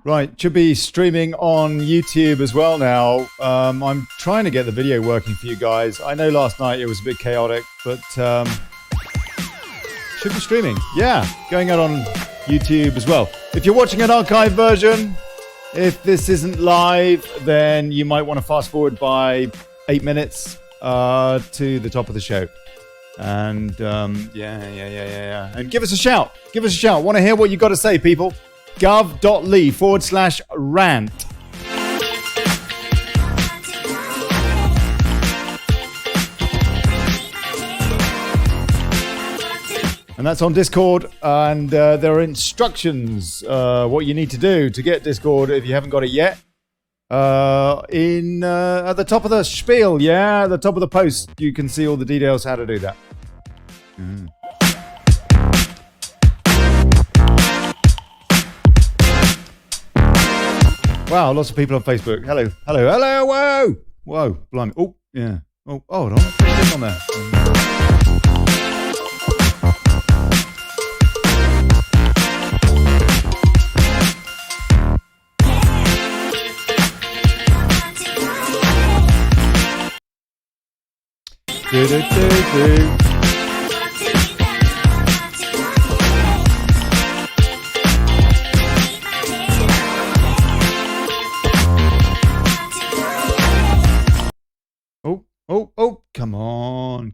Right, should be streaming on YouTube as well now. I'm trying to get the video working for you guys. I know last night it was a bit chaotic, but should be streaming. Yeah, going out on YouTube as well. If you're watching an archive version, if this isn't live, then you might want to fast forward by 8 minutes to the top of the show. And yeah. And give us a shout. Give us a shout. Want to hear what you got to say, people. gov.ly/rant. And that's on Discord, and there are instructions what you need to do to get Discord if you haven't got it yet. At the top of the spiel, yeah, at the top of the post, you can see all the details how to do that. Wow, lots of people on Facebook. Hello, whoa, blimey. Oh, yeah. Oh, hold on. What's on there? Oh, come on.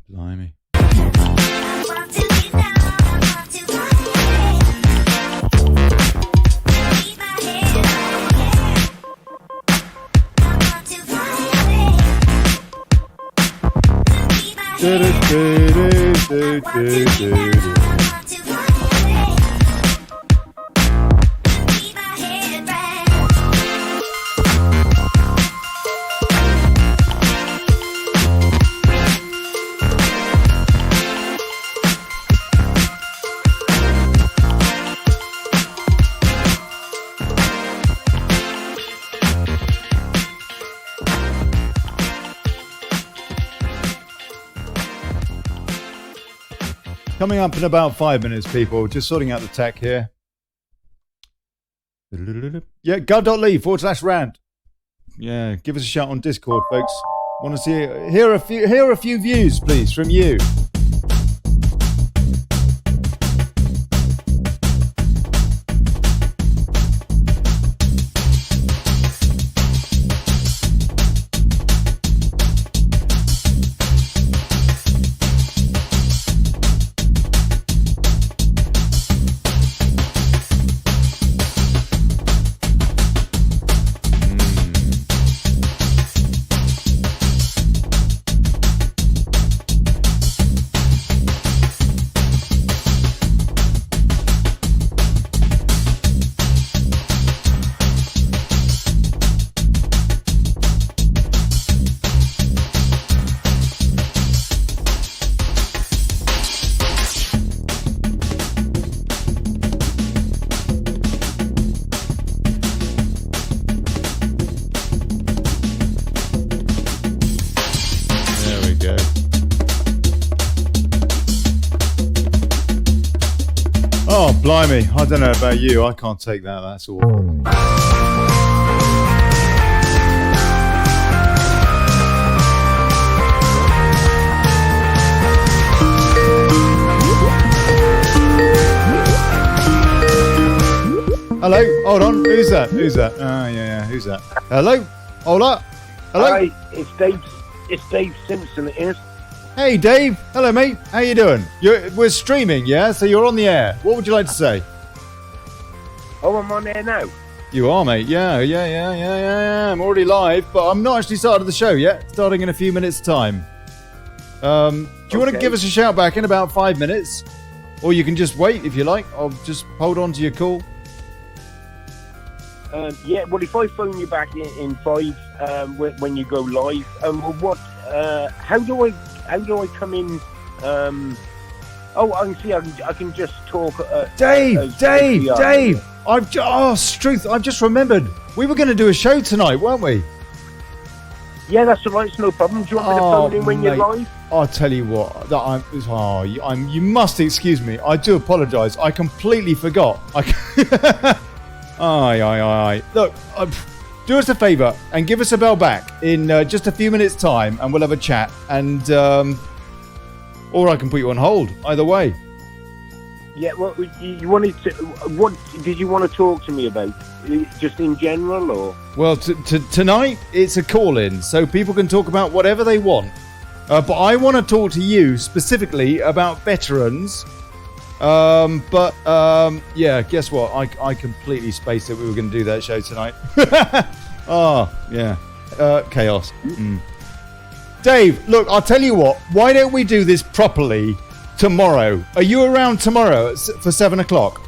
Blimey. Coming up in about 5 minutes, people. Just sorting out the tech here. Yeah, gov.ly/rant. Yeah, give us a shout on Discord, folks. Want to hear a few views, please, from you. Blimey, I don't know about you, I can't take that, that's awful. Hello, hold on, who's that? Yeah, who's that? Hello, hola, hello? Hi, it's Dave Simpson, it is. Hey Dave, hello mate, how you doing? We're streaming, yeah? So you're on the air. What would you like to say? Oh, I'm on air now? You are, mate, yeah. I'm already live, but I'm not actually started the show yet. Starting in a few minutes' time. Do you want to give us a shout back in about 5 minutes? Or you can just wait if you like. I'll just hold on to your call. Yeah, well, if I phone you back in 5 when you go live, how do I come in? I can see. I can just talk. Dave. Struth, I've just remembered. We were going to do a show tonight, weren't we? Yeah, that's all right. It's no problem. Do you want me to phone in when you're live? I'll tell you what. You must excuse me. I do apologise. I completely forgot. Aye. Look, do us a favour and give us a bell back in just a few minutes' time, and we'll have a chat. And or I can put you on hold. Either way. Yeah. Well, you wanted to. What did you want to talk to me about? Just in general, or? Well, tonight it's a call-in, so people can talk about whatever they want. But I want to talk to you specifically about veterans. Yeah, guess what? I completely spaced it. We were going to do that show tonight. Chaos. Dave, look, I'll tell you what. Why don't we do this properly tomorrow? Are you around tomorrow for 7 o'clock?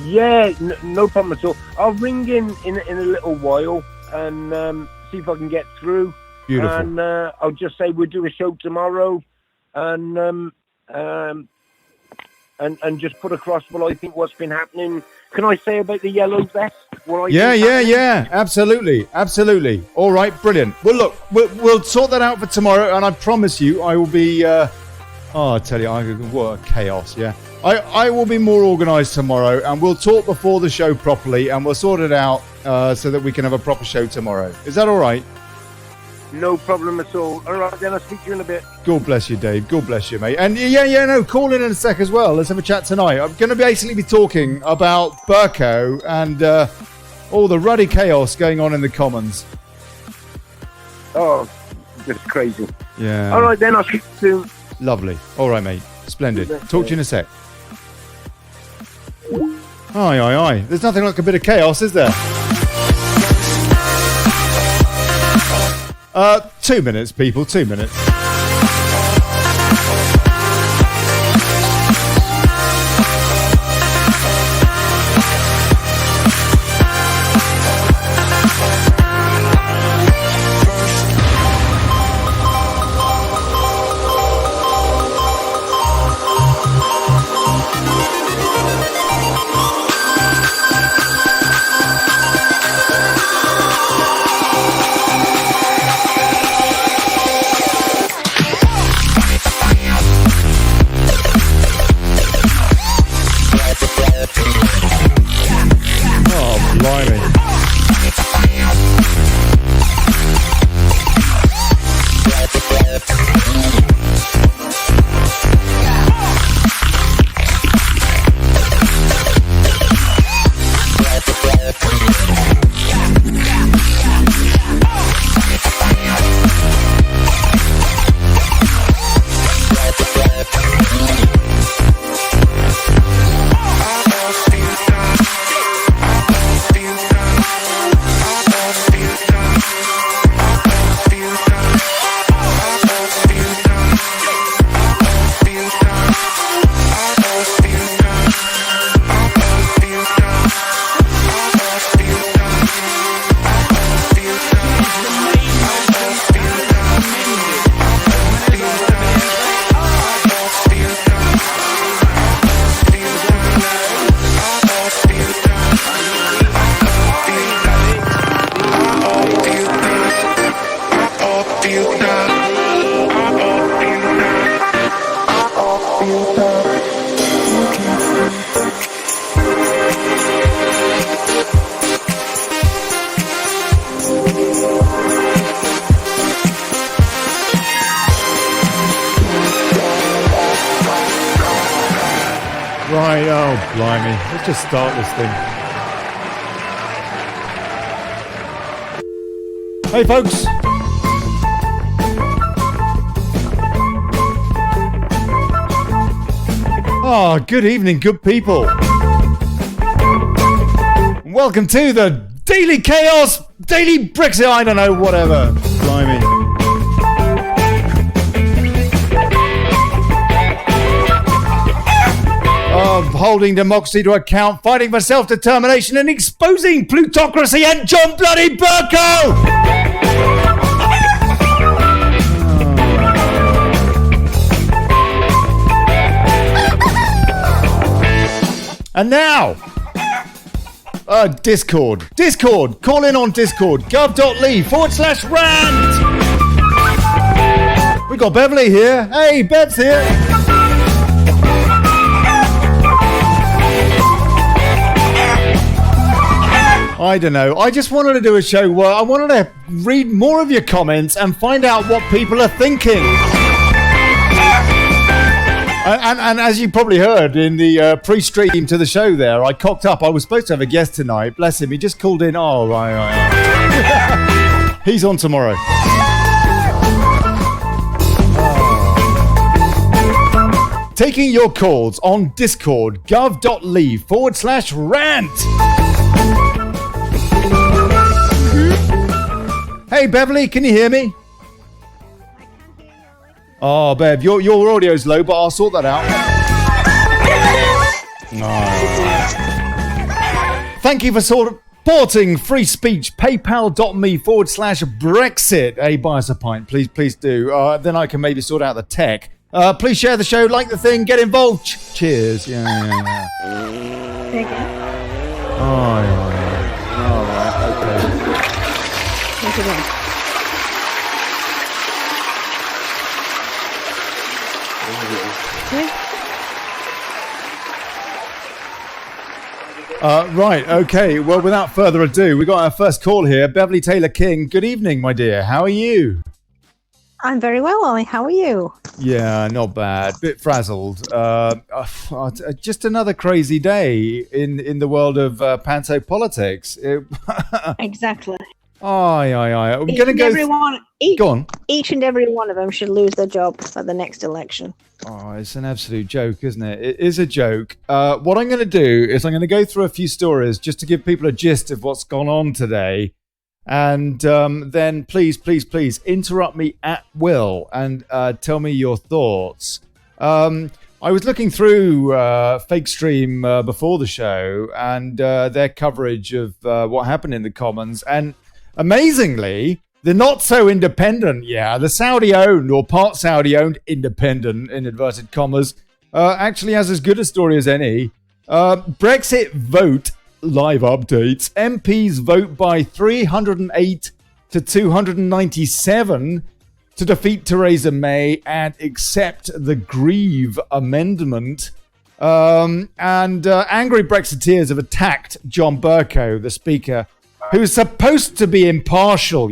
Yeah, no problem at all. I'll ring in a little while and see if I can get through. Beautiful. And I'll just say we'll do a show tomorrow, and just put across what I think what's been happening. Can I say about the yellow vest? Yeah. Absolutely. All right, brilliant. Well, look, we'll sort that out for tomorrow, and I promise you, I will be. I tell you, what a chaos. Yeah. I will be more organised tomorrow, and we'll talk before the show properly, and we'll sort it out so that we can have a proper show tomorrow. Is that all right? No problem at all. All right, then I'll speak to you in a bit. God bless you, Dave. God bless you, mate. And call in a sec as well. Let's have a chat tonight. I'm going to basically be talking about Burko and all the ruddy chaos going on in the Commons. Oh, just crazy. Yeah. All right, then I'll speak to you soon. Lovely. All right, mate. Splendid. Talk to you in a sec. Aye. There's nothing like a bit of chaos, is there? 2 minutes, people. 2 minutes. Right, oh blimey. Let's just start this thing. Hey folks. Oh, good evening, good people. Welcome to the Daily Chaos, Daily Brexit, I don't know, whatever. Blimey. Of holding democracy to account, fighting for self-determination and exposing plutocracy and John Bloody Burko! And now, Discord. Call in on Discord. gov.ly/rant. We got Beverly here. Hey, Bev's here. I don't know. I just wanted to do a show where I wanted to read more of your comments and find out what people are thinking. And as you probably heard in the pre-stream to the show there, I cocked up. I was supposed to have a guest tonight. Bless him. He just called in. Oh, right. He's on tomorrow. Taking your calls on Discord, gov.ly/rant. Hey, Beverly, can you hear me? Oh, Bev, your audio's low, but I'll sort that out. Oh. Thank you for supporting free speech. PayPal.me/Brexit. Hey, buy us a pint, please do. Then I can maybe sort out the tech. Please share the show, like the thing, get involved. Cheers. Yeah. There you go. Oh, yeah. All right. Okay. Look at that. Right, okay. Well, without further ado, we got our first call here. Beverly Taylor King. Good evening, my dear. How are you? I'm very well, Ollie. How are you? Yeah, not bad. Bit frazzled. Just another crazy day in the world of panto politics. Exactly. Aye. I'm going to go... Go on. Each and every one of them should lose their job at the next election. Oh, it's an absolute joke, isn't it? It is a joke. What I'm going to do is I'm going to go through a few stories just to give people a gist of what's gone on today. And then please interrupt me at will and tell me your thoughts. I was looking through Fake Stream before the show and their coverage of what happened in the Commons. And amazingly, the not so independent, the Saudi-owned or part Saudi-owned independent, in inverted commas, actually has as good a story as any. Brexit vote. Live updates. MPs vote by 308 to 297 to defeat Theresa May and accept the Grieve Amendment. And angry Brexiteers have attacked John Bercow, the Speaker, who's supposed to be impartial,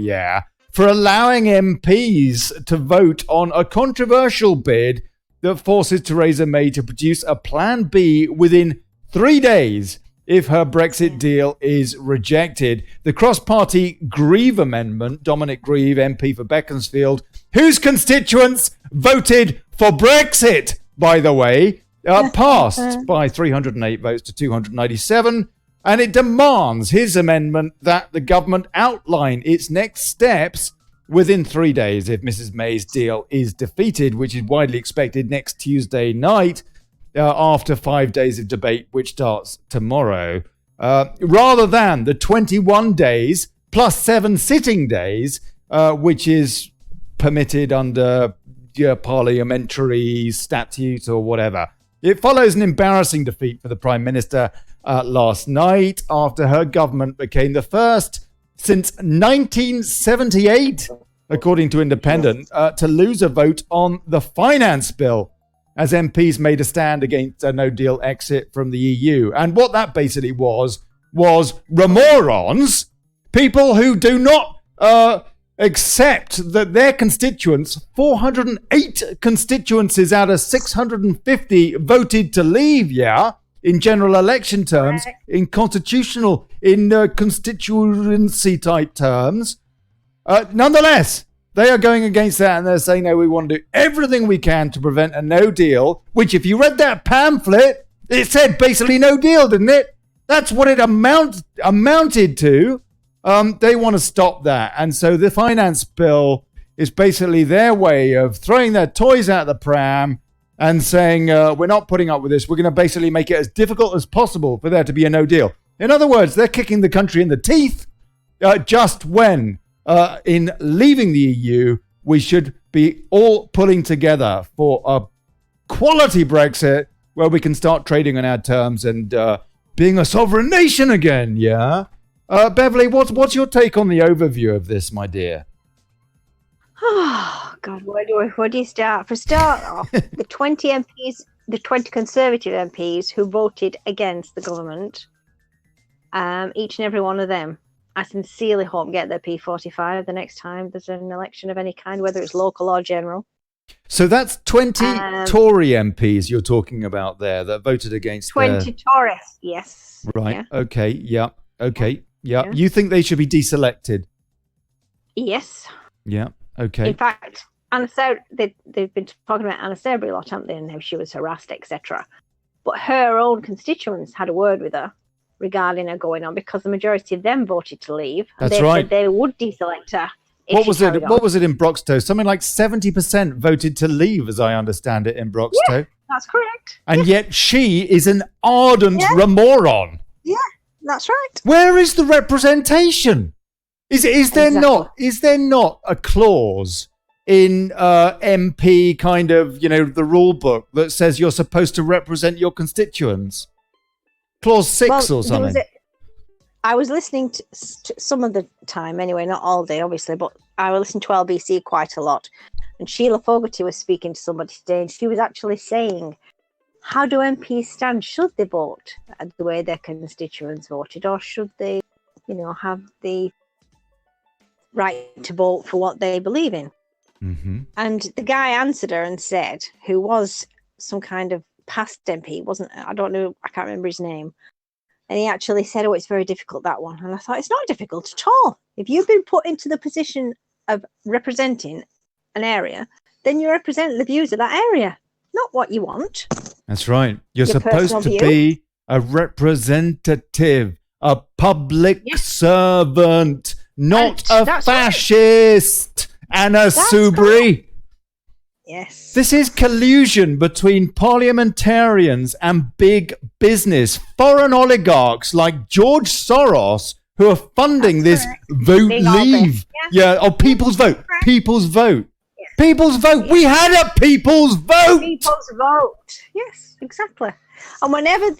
for allowing MPs to vote on a controversial bid that forces Theresa May to produce a Plan B within 3 days if her Brexit deal is rejected. The cross-party Grieve Amendment, Dominic Grieve, MP for Beaconsfield, whose constituents voted for Brexit, by the way, passed by 308 votes to 297, and it demands his amendment that the government outline its next steps within 3 days if Mrs May's deal is defeated, which is widely expected next Tuesday night, after 5 days of debate, which starts tomorrow, rather than the 21 days plus 7 sitting days, which is permitted under parliamentary statute or whatever. It follows an embarrassing defeat for the Prime Minister last night after her government became the first since 1978, according to Independent, to lose a vote on the finance bill, as MPs made a stand against a no-deal exit from the EU. And what that basically was remorons, people who do not accept that their constituents, 408 constituencies out of 650 voted to leave, in general election terms, in constituency type terms. Nonetheless, they are going against that and they're saying, no, we want to do everything we can to prevent a no deal, which if you read that pamphlet, it said basically no deal, didn't it? That's what it amounted to. They want to stop that. And so the finance bill is basically their way of throwing their toys out the pram and saying, we're not putting up with this. We're going to basically make it as difficult as possible for there to be a no deal. In other words, they're kicking the country in the teeth just when in leaving the EU, we should be all pulling together for a quality Brexit where we can start trading on our terms and being a sovereign nation again, yeah? Beverly, what's your take on the overview of this, my dear? Oh God, where do you start? For start off, the 20 MPs, the 20 Conservative MPs who voted against the government, each and every one of them, I sincerely hope get their P45 the next time there's an election of any kind, whether it's local or general. So that's 20 Tory MPs you're talking about there that voted against 20 Tories, yes. Right, yeah. okay, yeah, okay, yeah. You think they should be deselected? Yes. Yeah, okay. In fact, they've been talking about Anna Serbury a lot, haven't they, and how she was harassed, etc. But her own constituents had a word with her regarding her going on, because the majority of them voted to leave. And That's they right. said they would deselect her. What was it in Broxtowe? Something like 70% voted to leave, as I understand it, in Broxtowe. Yeah, that's correct. And yet she is an ardent Remoron. Yeah, that's right. Where is the representation? Is there not a clause in MP kind of, the rule book that says you're supposed to represent your constituents? Clause 6 or something. I was listening to some of the time anyway, not all day obviously, but I was listening to LBC quite a lot. And Sheila Fogarty was speaking to somebody today, and she was actually saying, how do MPs stand? Should they vote the way their constituents voted, or should they, have the right to vote for what they believe in? Mm-hmm. And the guy answered her and said, who was some kind of past MP, I can't remember his name. And he actually said, it's very difficult, that one. And I thought, it's not difficult at all. If you've been put into the position of representing an area, then you represent the views of that area, not what you want. That's right. You're supposed to be a representative, a public servant, not a fascist, Anna Soubry. Yes. This is collusion between parliamentarians and big business, foreign oligarchs like George Soros, who are funding this vote leave. People's vote. People's vote. Yes. People's vote. We had a people's vote. People's vote. Yes, exactly. And whenever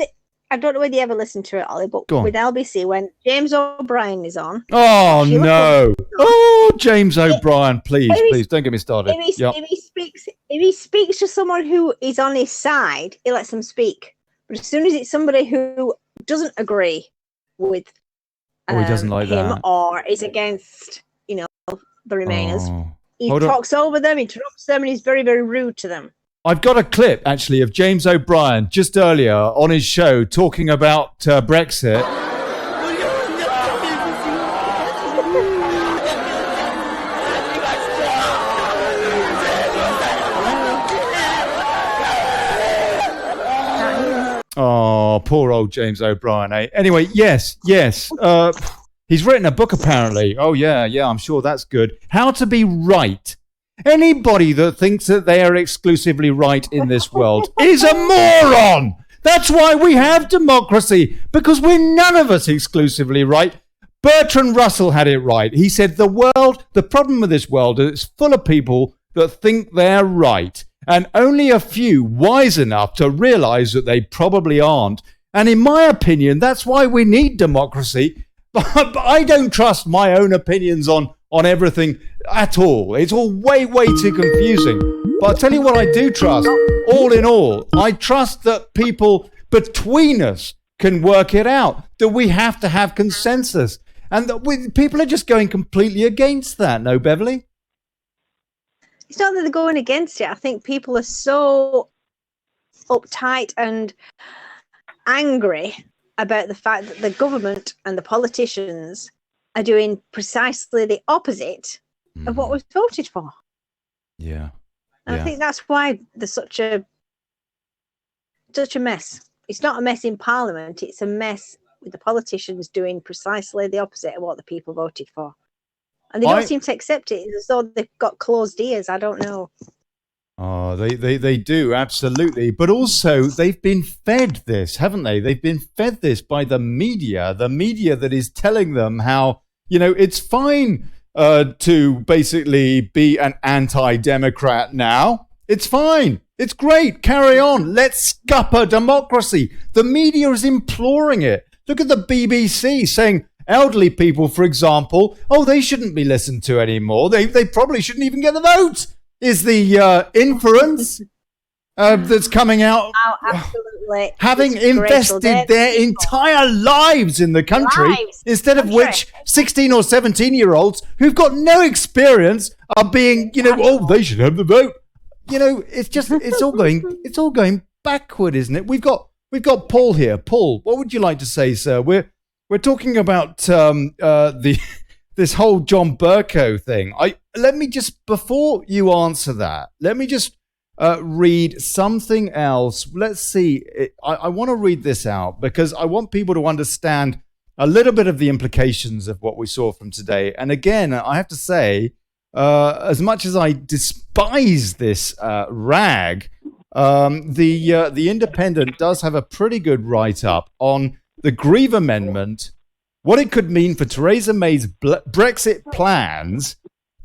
I don't know whether you ever listen to it, Ollie, but with LBC, when James O'Brien is on. Oh, no. Oh, James O'Brien, please, don't get me started. If he speaks to someone who is on his side, he lets them speak. But as soon as it's somebody who doesn't agree with he doesn't like him that, or is against, the Remainers, he talks over them, interrupts them, and he's very, very rude to them. I've got a clip, actually, of James O'Brien just earlier on his show talking about Brexit. Oh, poor old James O'Brien, eh? Anyway, yes. He's written a book, apparently. Oh, yeah, I'm sure that's good. How to be right. Anybody that thinks that they are exclusively right in this world is a moron. That's why we have democracy, because we're none of us exclusively right. Bertrand Russell had it right. He said the problem with this world is it's full of people that think they're right, and only a few wise enough to realize that they probably aren't. And in my opinion, that's why we need democracy. But I don't trust my own opinions on everything at all. It's all way too confusing. But I'll tell you what I do trust. All in all, I trust that people between us can work it out, that we have to have consensus, and that people are just going completely against that. No, Beverly? It's not that they're going against it. I think people are so uptight and angry about the fact that the government and the politicians are doing precisely the opposite of what was voted for. Yeah. And I think that's why there's such a mess. It's not a mess in Parliament, it's a mess with the politicians doing precisely the opposite of what the people voted for. And they don't seem to accept it. It's as though they've got closed ears. I don't know. Oh, they do, absolutely. But also, they've been fed this, haven't they? They've been fed this by the media that is telling them how, it's fine to basically be an anti-democrat now. It's fine. It's great. Carry on. Let's scupper democracy. The media is imploring it. Look at the BBC saying elderly people, for example, they shouldn't be listened to anymore. They probably shouldn't even get the vote, is the inference that's coming out. Oh, absolutely. Having invested their entire lives in the country, instead of which 16 or 17-year-olds who've got no experience are being, they should have the vote. It's all going backward, isn't it? We've got Paul here. Paul, what would you like to say, sir? We're talking about this whole John Bercow thing. Before you answer that, let me just read something else. Let's see. I want to read this out because I want people to understand a little bit of the implications of what we saw from today. And again, I have to say, as much as I despise this rag, the Independent does have a pretty good write-up on the Grieve Amendment, what it could mean for Theresa May's Brexit plans,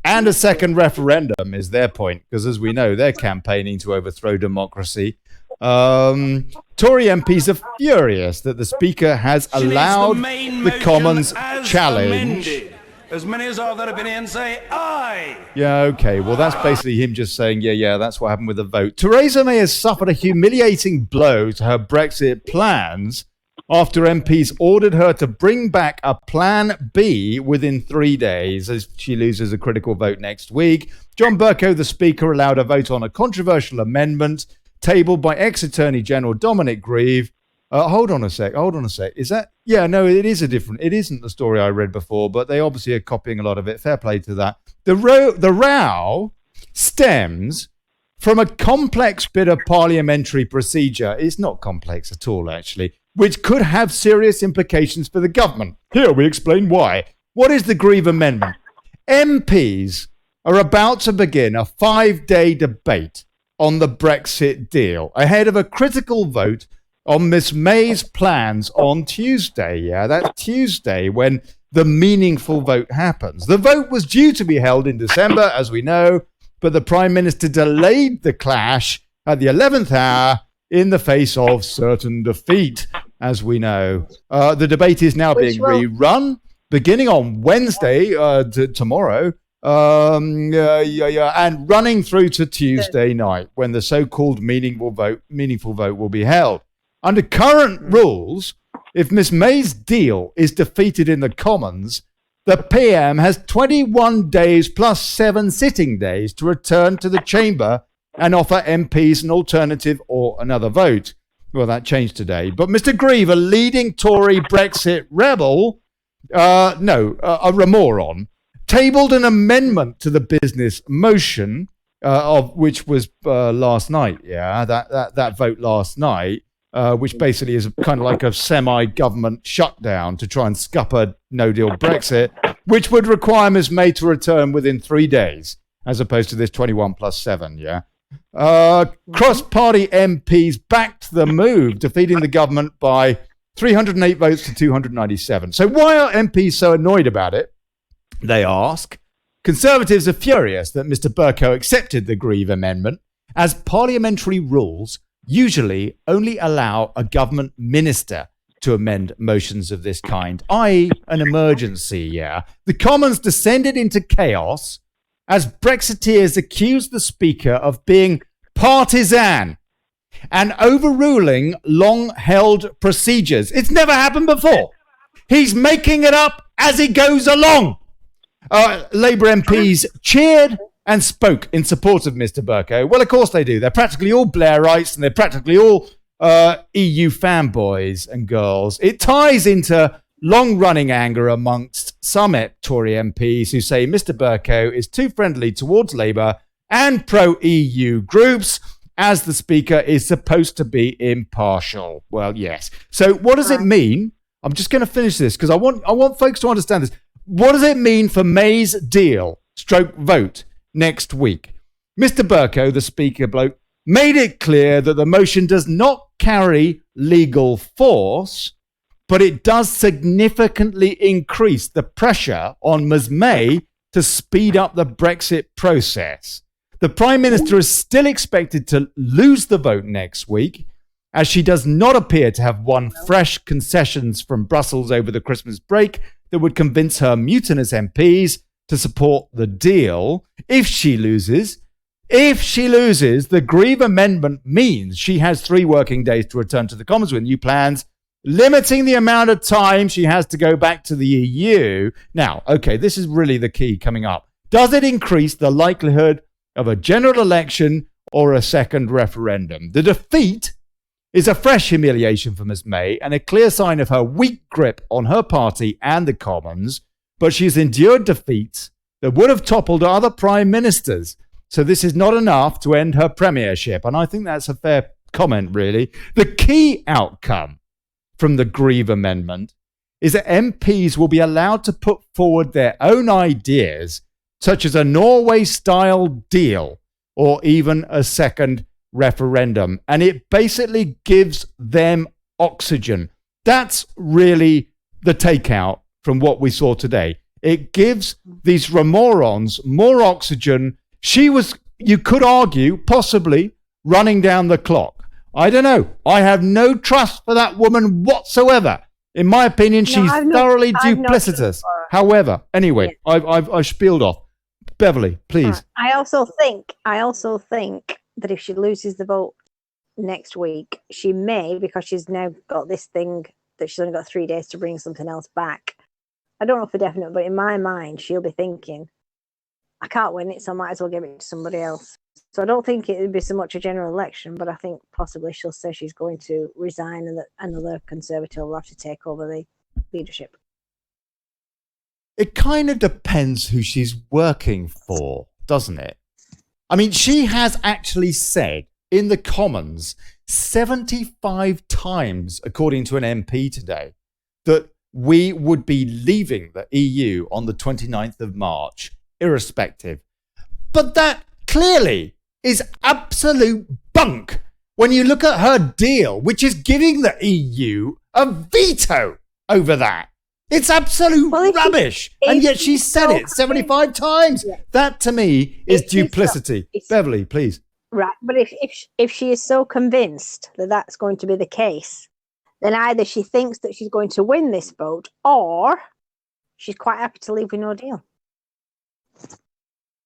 and a second referendum is their point, because as we know, they're campaigning to overthrow democracy. Tory MPs are furious that the Speaker has allowed the Commons challenge. As many as are that have been in say aye. Yeah, okay. Well, that's basically him just saying, yeah, that's what happened with the vote. Theresa May has suffered a humiliating blow to her Brexit plans after MPs ordered her to bring back a Plan B within 3 days as she loses a critical vote next week. John Bercow, the Speaker, allowed a vote on a controversial amendment tabled by ex-Attorney General Dominic Grieve. Hold on a sec. Is that? Yeah, no, it isn't the story I read before, but they obviously are copying a lot of it. Fair play to that. The row stems from a complex bit of parliamentary procedure. It's not complex at all, actually, which could have serious implications for the government. Here we explain why. What is the Grieve Amendment? MPs are about to begin a 5-day debate on the Brexit deal ahead of a critical vote on Miss May's plans on Tuesday. Yeah, that's Tuesday when the meaningful vote happens. The vote was due to be held in December, as we know, but the Prime Minister delayed the clash at the 11th hour in the face of certain defeat, as we know. The debate is now being rerun, beginning on Wednesday, tomorrow, and running through to Tuesday night, when the so-called meaningful vote will be held. Under current rules, if Miss May's deal is defeated in the Commons, the PM has 21 days plus 7 sitting days to return to the chamber and offer MPs an alternative or another vote. Well, that changed today. But Mr. Grieve, a leading Tory Brexit rebel, a remoron, tabled an amendment to the business motion, of which was last night. Yeah, that vote last night. Which basically is kind of like a semi-government shutdown to try and scupper no-deal Brexit, which would require Ms May to return within 3 days, as opposed to this 21 plus 7, yeah? Cross-party MPs backed the move, defeating the government by 308 votes to 297. So why are MPs so annoyed about it? They ask. Conservatives are furious that Mr Bercow accepted the Grieve Amendment, as parliamentary rules usually only allow a government minister to amend motions of this kind, i.e. an emergency, yeah. The Commons descended into chaos as Brexiteers accused the Speaker of being partisan and overruling long-held procedures. It's never happened before. He's making it up as he goes along. Labour MPs cheered and spoke in support of Mr Bercow. Well, of course they do. They're practically all Blairites and they're practically all EU fanboys and girls. It ties into long-running anger amongst some Tory MPs who say Mr Bercow is too friendly towards Labour and pro-EU groups, as the Speaker is supposed to be impartial. Well, yes. So what does it mean? I'm just going to finish this because I want folks to understand this. What does it mean for May's deal, stroke vote, next week? Mr Bercow, the Speaker bloke, made it clear that the motion does not carry legal force, but it does significantly increase the pressure on Ms May to speed up the Brexit process. The Prime Minister is still expected to lose the vote next week, as she does not appear to have won fresh concessions from Brussels over the Christmas break that would convince her mutinous MPs to support the deal. If she loses, the Grieve amendment means she has 3 working days to return to the Commons with new plans, limiting the amount of time she has to go back to the EU. Now, okay, this is really the key coming up. Does it increase the likelihood of a general election or a second referendum? The defeat is a fresh humiliation for Ms May and a clear sign of her weak grip on her party and the Commons, but she's endured defeats that would have toppled other prime ministers. So this is not enough to end her premiership. And I think that's a fair comment, really. The key outcome from the Grieve Amendment is that MPs will be allowed to put forward their own ideas, such as a Norway-style deal or even a second referendum. And it basically gives them oxygen. That's really the takeout from what we saw today. It gives these remorons more oxygen. She was, you could argue, possibly running down the clock. I don't know. I have no trust for that woman whatsoever. In my opinion, she's thoroughly duplicitous. However, anyway, I've spieled off. Beverly, please. I also think that if she loses the vote next week, she may, because she's now got this thing that she's only got 3 days to bring something else back. I don't know for definite, but in my mind, she'll be thinking, I can't win it, so I might as well give it to somebody else. So I don't think it would be so much a general election, but I think possibly she'll say she's going to resign and that another Conservative will have to take over the leadership. It kind of depends who she's working for, doesn't it? I mean, she has actually said in the Commons 75 times, according to an MP today, that we would be leaving the EU on the 29th of March, irrespective. But that clearly is absolute bunk when you look at her deal, which is giving the EU a veto over that. It's absolute rubbish. And yet she said it 75 times. Yeah. That to me is duplicity. Beverly, please. Right. But if she is so convinced that that's going to be the case, then either she thinks that she's going to win this vote or she's quite happy to leave with no deal.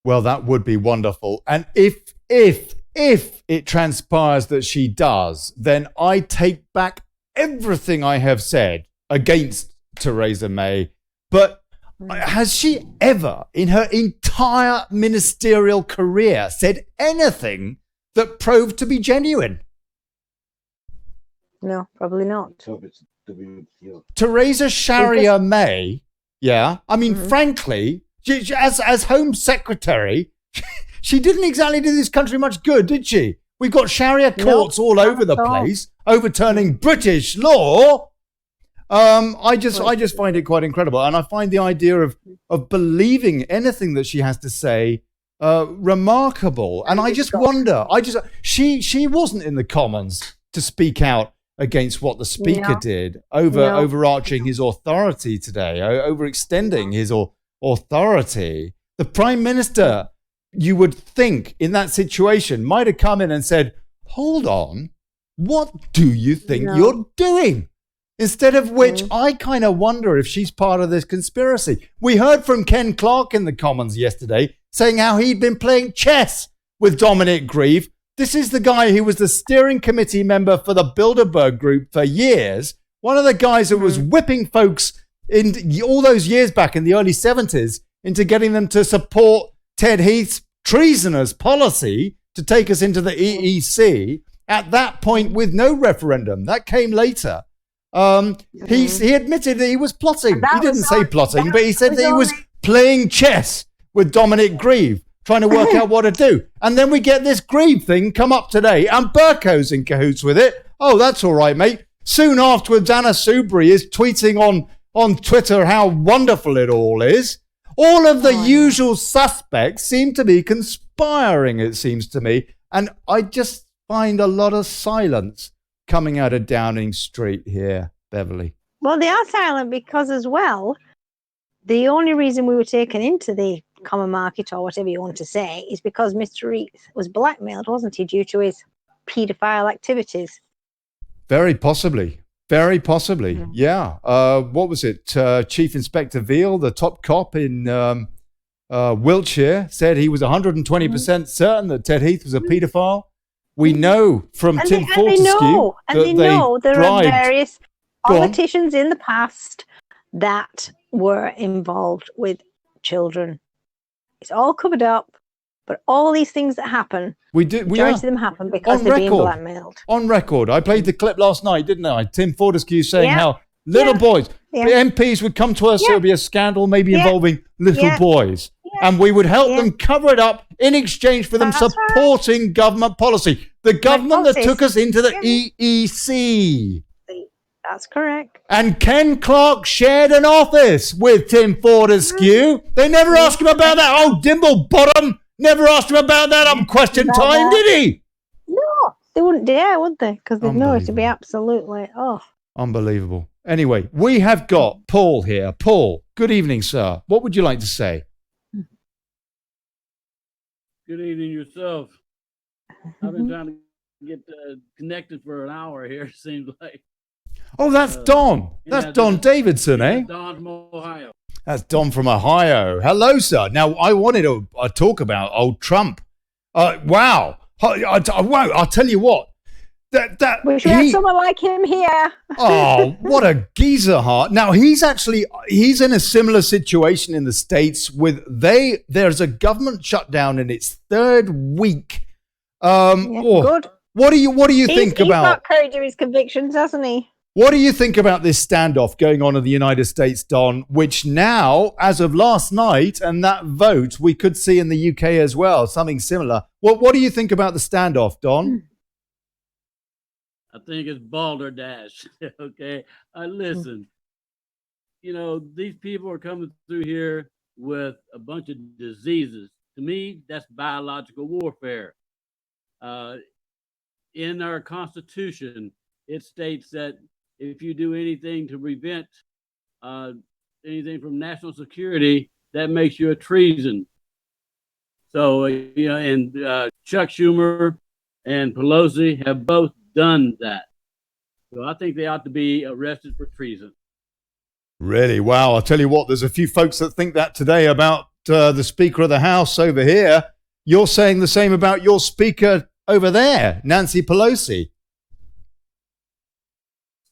Well, that would be wonderful. And if it transpires that she does, then I take back everything I have said against Theresa May. But has she ever in her entire ministerial career said anything that proved to be genuine? No, probably not. Theresa Sharia May, yeah. I mean, frankly, she, as Home Secretary, she didn't exactly do this country much good, did she? We've got Sharia courts all over the place, overturning British law. I just find it quite incredible, and I find the idea of believing anything that she has to say remarkable. And I just wonder, she wasn't in the Commons to speak out against what the Speaker did, overarching his authority today, overextending his authority. The Prime Minister, you would think, in that situation, might have come in and said, "Hold on, what do you think you're doing?" Instead of which, I kind of wonder if she's part of this conspiracy. We heard from Ken Clarke in the Commons yesterday saying how he'd been playing chess with Dominic Grieve. This is the guy who was the steering committee member for the Bilderberg Group for years. One of the guys who was whipping folks in all those years back in the early 70s into getting them to support Ted Heath's treasonous policy to take us into the EEC. At that point, with no referendum. That came later. He admitted that he was plotting. He didn't say plotting, but he said that he was playing chess with Dominic Grieve, trying to work out what to do. And then we get this Grieve thing come up today, and Burko's in cahoots with it. Oh, that's all right, mate. Soon afterwards, Anna Soubry is tweeting on Twitter how wonderful it all is. All of the usual suspects seem to be conspiring, it seems to me. And I just find a lot of silence coming out of Downing Street here, Beverly. Well, they are silent because, as well, the only reason we were taken into the common market or whatever you want to say, is because Mr. Reith was blackmailed, wasn't he, due to his paedophile activities? Very possibly. Very possibly. Mm. Yeah. What was it? Chief Inspector Veal, the top cop in Wiltshire, said he was 120% certain that Ted Heath was a paedophile. We know from Tim Fortescue they know there are various Go on. politicians in the past that were involved with children. It's all covered up, but all these things that happen, majority of them happen because they're being blackmailed. On record. I played the clip last night, didn't I? Tim Fortescue saying how little boys, the MPs would come to us, it would be a scandal maybe involving little boys. And we would help them cover it up in exchange for them supporting government policy. The government that took us into the EEC. That's correct. And Ken Clark shared an office with Tim Fortescue. They never asked him about that. Oh, Dimblebottom never asked him about that on Question Time, did he? No, they wouldn't dare, would they? Because they'd know it to be absolutely, Unbelievable. Anyway, we have got Paul here. Paul, good evening, sir. What would you like to say? Good evening yourself. I've been trying to get connected for an hour here, it seems like. Oh, that's Don. That's Don Davidson, eh? Don from Ohio. That's Don from Ohio. Hello, sir. Now, I wanted to talk about old Trump. Wow. I'll tell you what. We should have someone like him here. Oh, what a geezer heart. Now, he's in a similar situation in the States with there's a government shutdown in its third week. Good. What do you think about? He's not courage of his convictions, hasn't he? What do you think about this standoff going on in the United States, Don, which now, as of last night and that vote, we could see in the UK as well, something similar. What do you think about the standoff, Don? I think it's balderdash. Okay. Listen, these people are coming through here with a bunch of diseases. To me, that's biological warfare. In our Constitution, it states that if you do anything to prevent anything from national security, that makes you a treason. So, and Chuck Schumer and Pelosi have both done that. So I think they ought to be arrested for treason. Really? Wow. I'll tell you what, there's a few folks that think that today about the Speaker of the House over here. You're saying the same about your Speaker over there, Nancy Pelosi.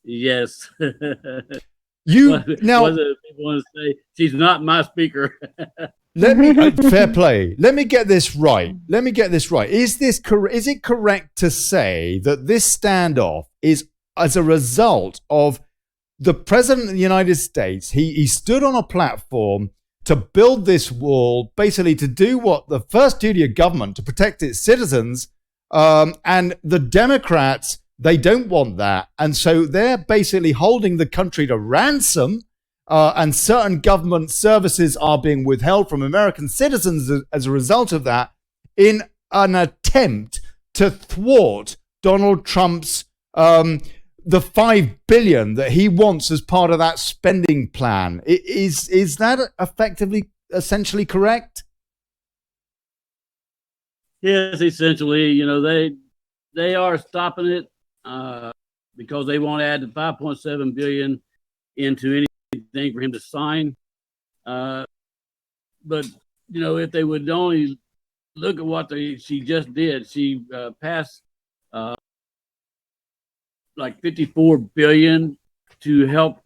Yes. People want to say she's not my Speaker. Let me fair play. Let me get this right. Is it correct to say that this standoff is as a result of the President of the United States? He stood on a platform to build this wall, basically to do what the first duty of government, to protect its citizens, and the Democrats, they don't want that. And so they're basically holding the country to ransom, and certain government services are being withheld from American citizens as a result of that, in an attempt to thwart Donald Trump's the $5 billion that he wants as part of that spending plan. Is that essentially correct? Yes, essentially. They are stopping it because they want to add the $5.7 billion into anything for him to sign. But if they would only look at what she just did, she passed like $54 billion to help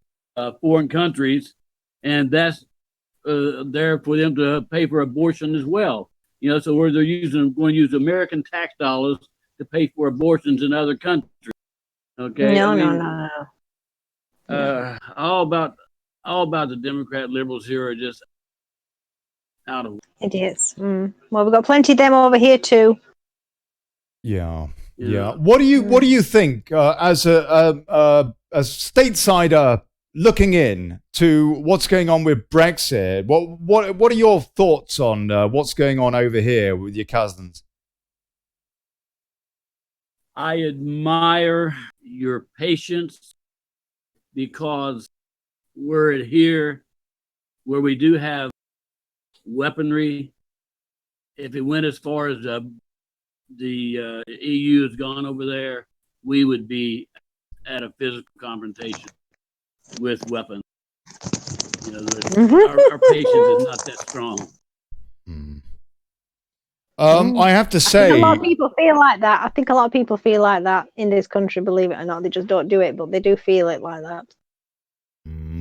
foreign countries, and that's there for them to pay for abortion as well. So where they're going to use American tax dollars to pay for abortions in other countries. Okay. No. All about the Democrat liberals here are just out of idiots. Well, we've got plenty of them over here too. Yeah. What do you think as a statesider looking in to what's going on with Brexit? What are your thoughts on what's going on over here with your cousins? I admire your patience, because we're here where we do have weaponry. If it went as far as the EU has gone over there, we would be at a physical confrontation with weapons. You know, our patience is not that strong. I have to I say, think a lot of people feel like that. I think a lot of people feel like that in this country, believe it or not. They just don't do it, but they do feel it like that.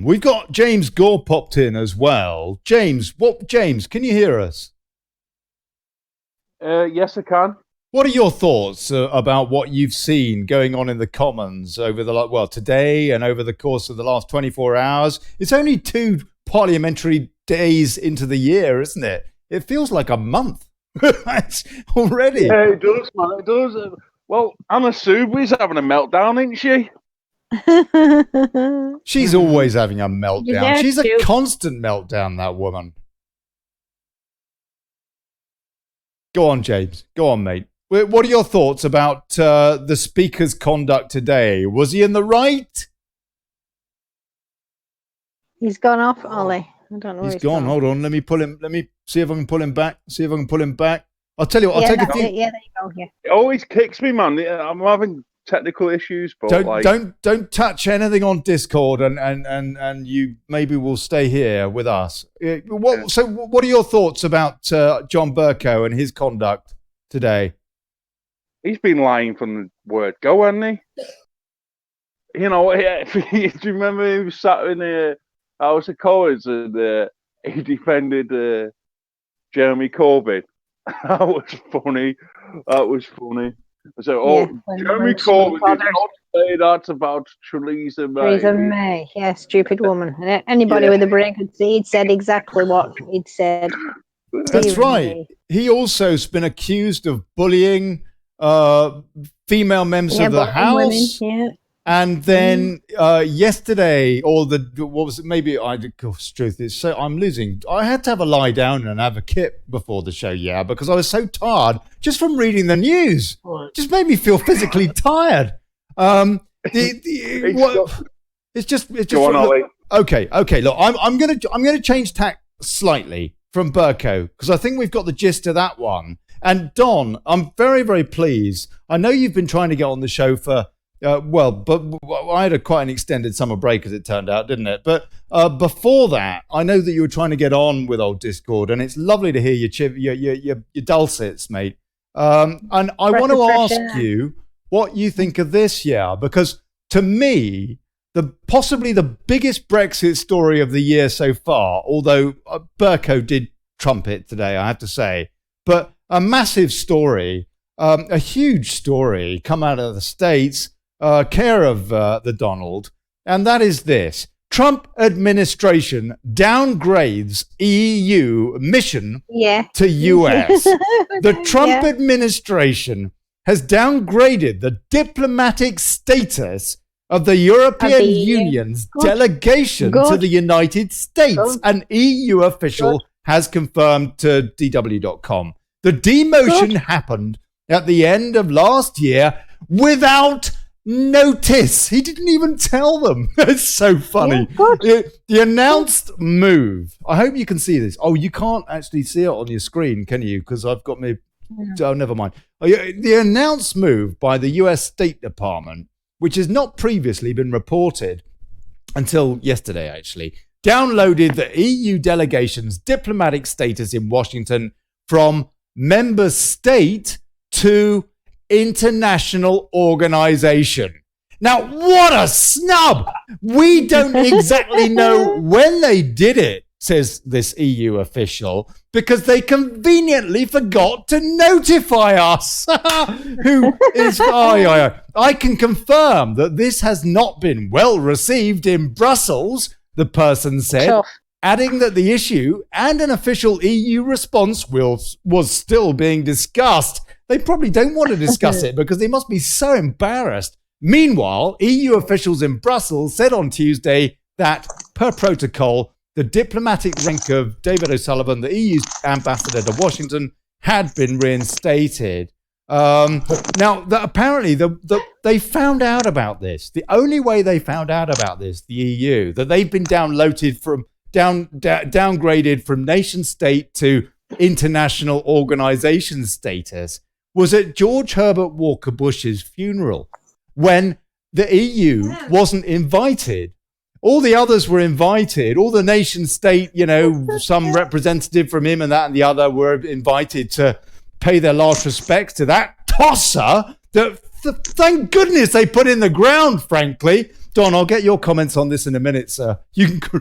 we've got James Gore popped in as well. James, can you hear us? Yes, I can. What are your thoughts about what you've seen going on in the Commons over today and over the course of the last 24 hours? It's only 2 parliamentary days into the year, isn't it? It feels like a month already. Yeah, it does, man. It does. Well, Anna Soubry's having a meltdown, isn't she? She's always having a meltdown. Yeah, She's a too. constant meltdown, that woman. Go on, James. Go on, mate. What are your thoughts about the Speaker's conduct today? Was he in the right? He's gone off, Ollie. I don't know. He's gone. Hold on. Let me see if I can pull him back. I'll tell you what. Yeah, I'll take a that's few. it. Yeah, there you go. Yeah. It always kicks me, man. I'm having technical issues, but Don't touch anything on Discord, and you maybe will stay here with us. So what are your thoughts about John Bercow and his conduct today? he's been lying from the word go, hasn't he? You know, do you remember he was sat in the House of Commons and he defended Jeremy Corbyn? That was funny. I said, Jeremy Corbyn did not say that about Theresa May. Theresa May, yeah, stupid woman. And anybody with a brain could see he'd said exactly what he'd said. That's right. He also's been accused of bullying female members of the House. Women, yeah. And then yesterday, truth is, so I'm losing. I had to have a lie down and have a kip before the show, because I was so tired just from reading the news. Just made me feel physically tired. It's just. Go on, Ollie. Okay. Look, I'm gonna change tack slightly from Bercow because I think we've got the gist of that one. And Don, I'm very, very pleased. I know you've been trying to get on the show for. But I had quite an extended summer break, as it turned out, didn't it? But before that, I know that you were trying to get on with old Discord, and it's lovely to hear your dulcets, mate. And I want to ask you what you think of this, because to me, possibly the biggest Brexit story of the year so far, although Bercow did trump it today, I have to say, but a massive story, a huge story come out of the States. Care of the Donald, and that is this. Trump administration downgrades EU mission to US. The Trump administration has downgraded the diplomatic status of the European Union's delegation to the United States. An EU official has confirmed to DW.com. The demotion happened at the end of last year without notice. He didn't even tell them. It's so funny. The announced move. I hope you can see this. Oh, you can't actually see it on your screen, can you? Because I've got me. Oh, never mind. The announced move by the US State Department, which has not previously been reported until yesterday, actually, downloaded the EU delegation's diplomatic status in Washington from member state to international organization. Now, what a snub! We don't exactly know when they did it, says this EU official, because they conveniently forgot to notify us. I can confirm that this has not been well received in Brussels, the person said, adding that the issue and an official EU response was still being discussed. They probably don't want to discuss it because they must be so embarrassed. Meanwhile, EU officials in Brussels said on Tuesday that, per protocol, the diplomatic rank of David O'Sullivan, the EU's ambassador to Washington, had been reinstated. Apparently they found out about this. The only way they found out about this, the EU, that they've been downloaded downgraded from nation state to international organization status was at George Herbert Walker Bush's funeral, when the EU wasn't invited. All the others were invited. All the nation state, some representative from him and that and the other were invited to pay their last respects to that tosser that thank goodness they put in the ground, frankly. Don, I'll get your comments on this in a minute, sir. You can,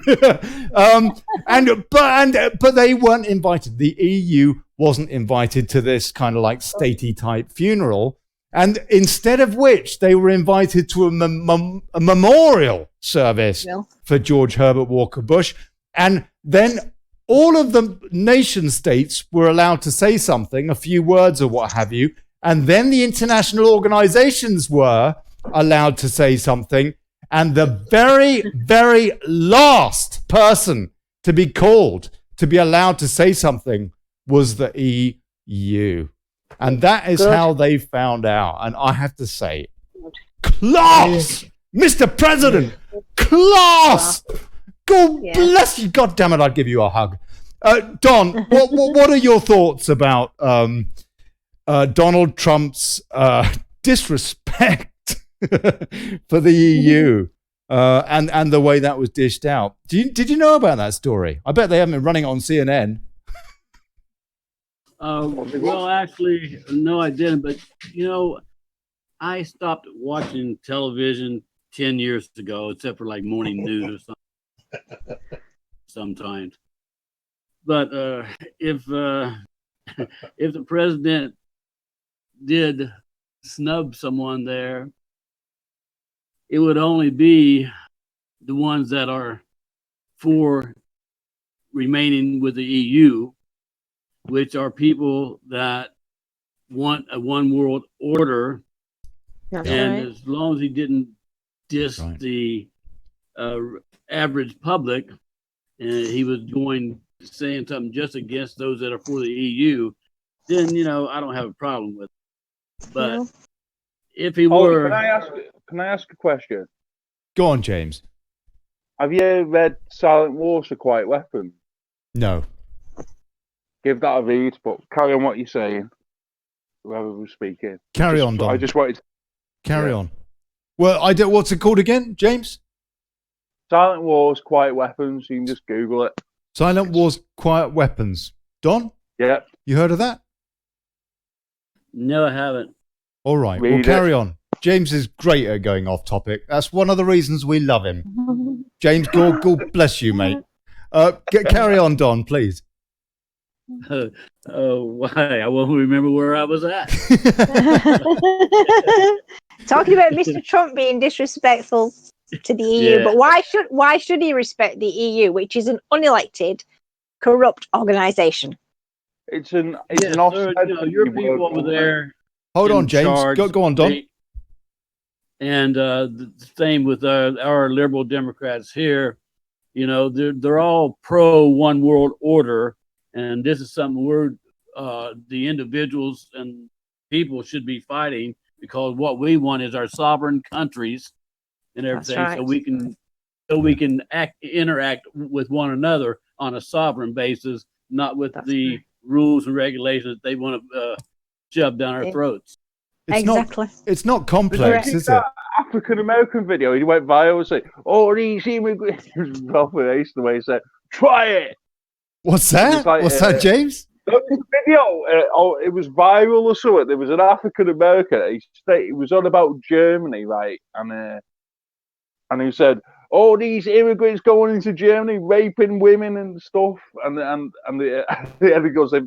but they weren't invited. The EU wasn't invited to this kind of like statey type funeral, and instead of which they were invited to a memorial service for George Herbert Walker Bush, and then all of the nation states were allowed to say something, a few words or what have you, and then the international organizations were allowed to say something. And the very, very last person to be called to be allowed to say something was the EU. And that is how they found out. And I have to say, class, Mr. President, class. God bless you. God damn it, I'd give you a hug. Don, what are your thoughts about Donald Trump's disrespect for the EU and the way that was dished out? Did you know about that story? I bet they haven't been running it on CNN. Well, actually, no, I didn't. But, I stopped watching television 10 years ago, except for like morning news or something sometimes. But if the president did snub someone there, it would only be the ones that are for remaining with the EU, which are people that want a one world order. That's and right. as long as he didn't diss the average public, and he was saying something just against those that are for the EU, then, I don't have a problem with it. But if he were... Can I ask a question? Go on, James. Have you read Silent Wars for Quiet Weapons? No. Give that a read, but carry on what you're saying. Whoever was speaking. Carry on, Don. I just wanted to... Carry on. Well, what's it called again, James? Silent Wars, Quiet Weapons. You can just Google it. Silent Wars, Quiet Weapons. Don? Yeah. You heard of that? No, I haven't. All right. We'll carry on. James is great at going off topic. That's one of the reasons we love him. James, God bless you, mate. Carry on, Don, please. Why? I won't remember where I was at. Talking about Mr. Trump being disrespectful to the EU, but why should he respect the EU, which is an unelected, corrupt organization? It's an your people over there. Hold on, James. Go on, Don. And the same with our liberal Democrats here. They're all pro one world order, and this is something the individuals and people should be fighting, because what we want is our sovereign countries and everything, right. so we can interact with one another on a sovereign basis, not with the rules and regulations that they want to shove down our throats. It's not complex, is it? African American video, he went viral and said, these immigrants. It was proper ace the way he said, try it. What's that? What's that, James? Video. It was viral or something. There was an African American. He was on about Germany, right? And he said, these immigrants going into Germany, raping women and stuff. And he goes, if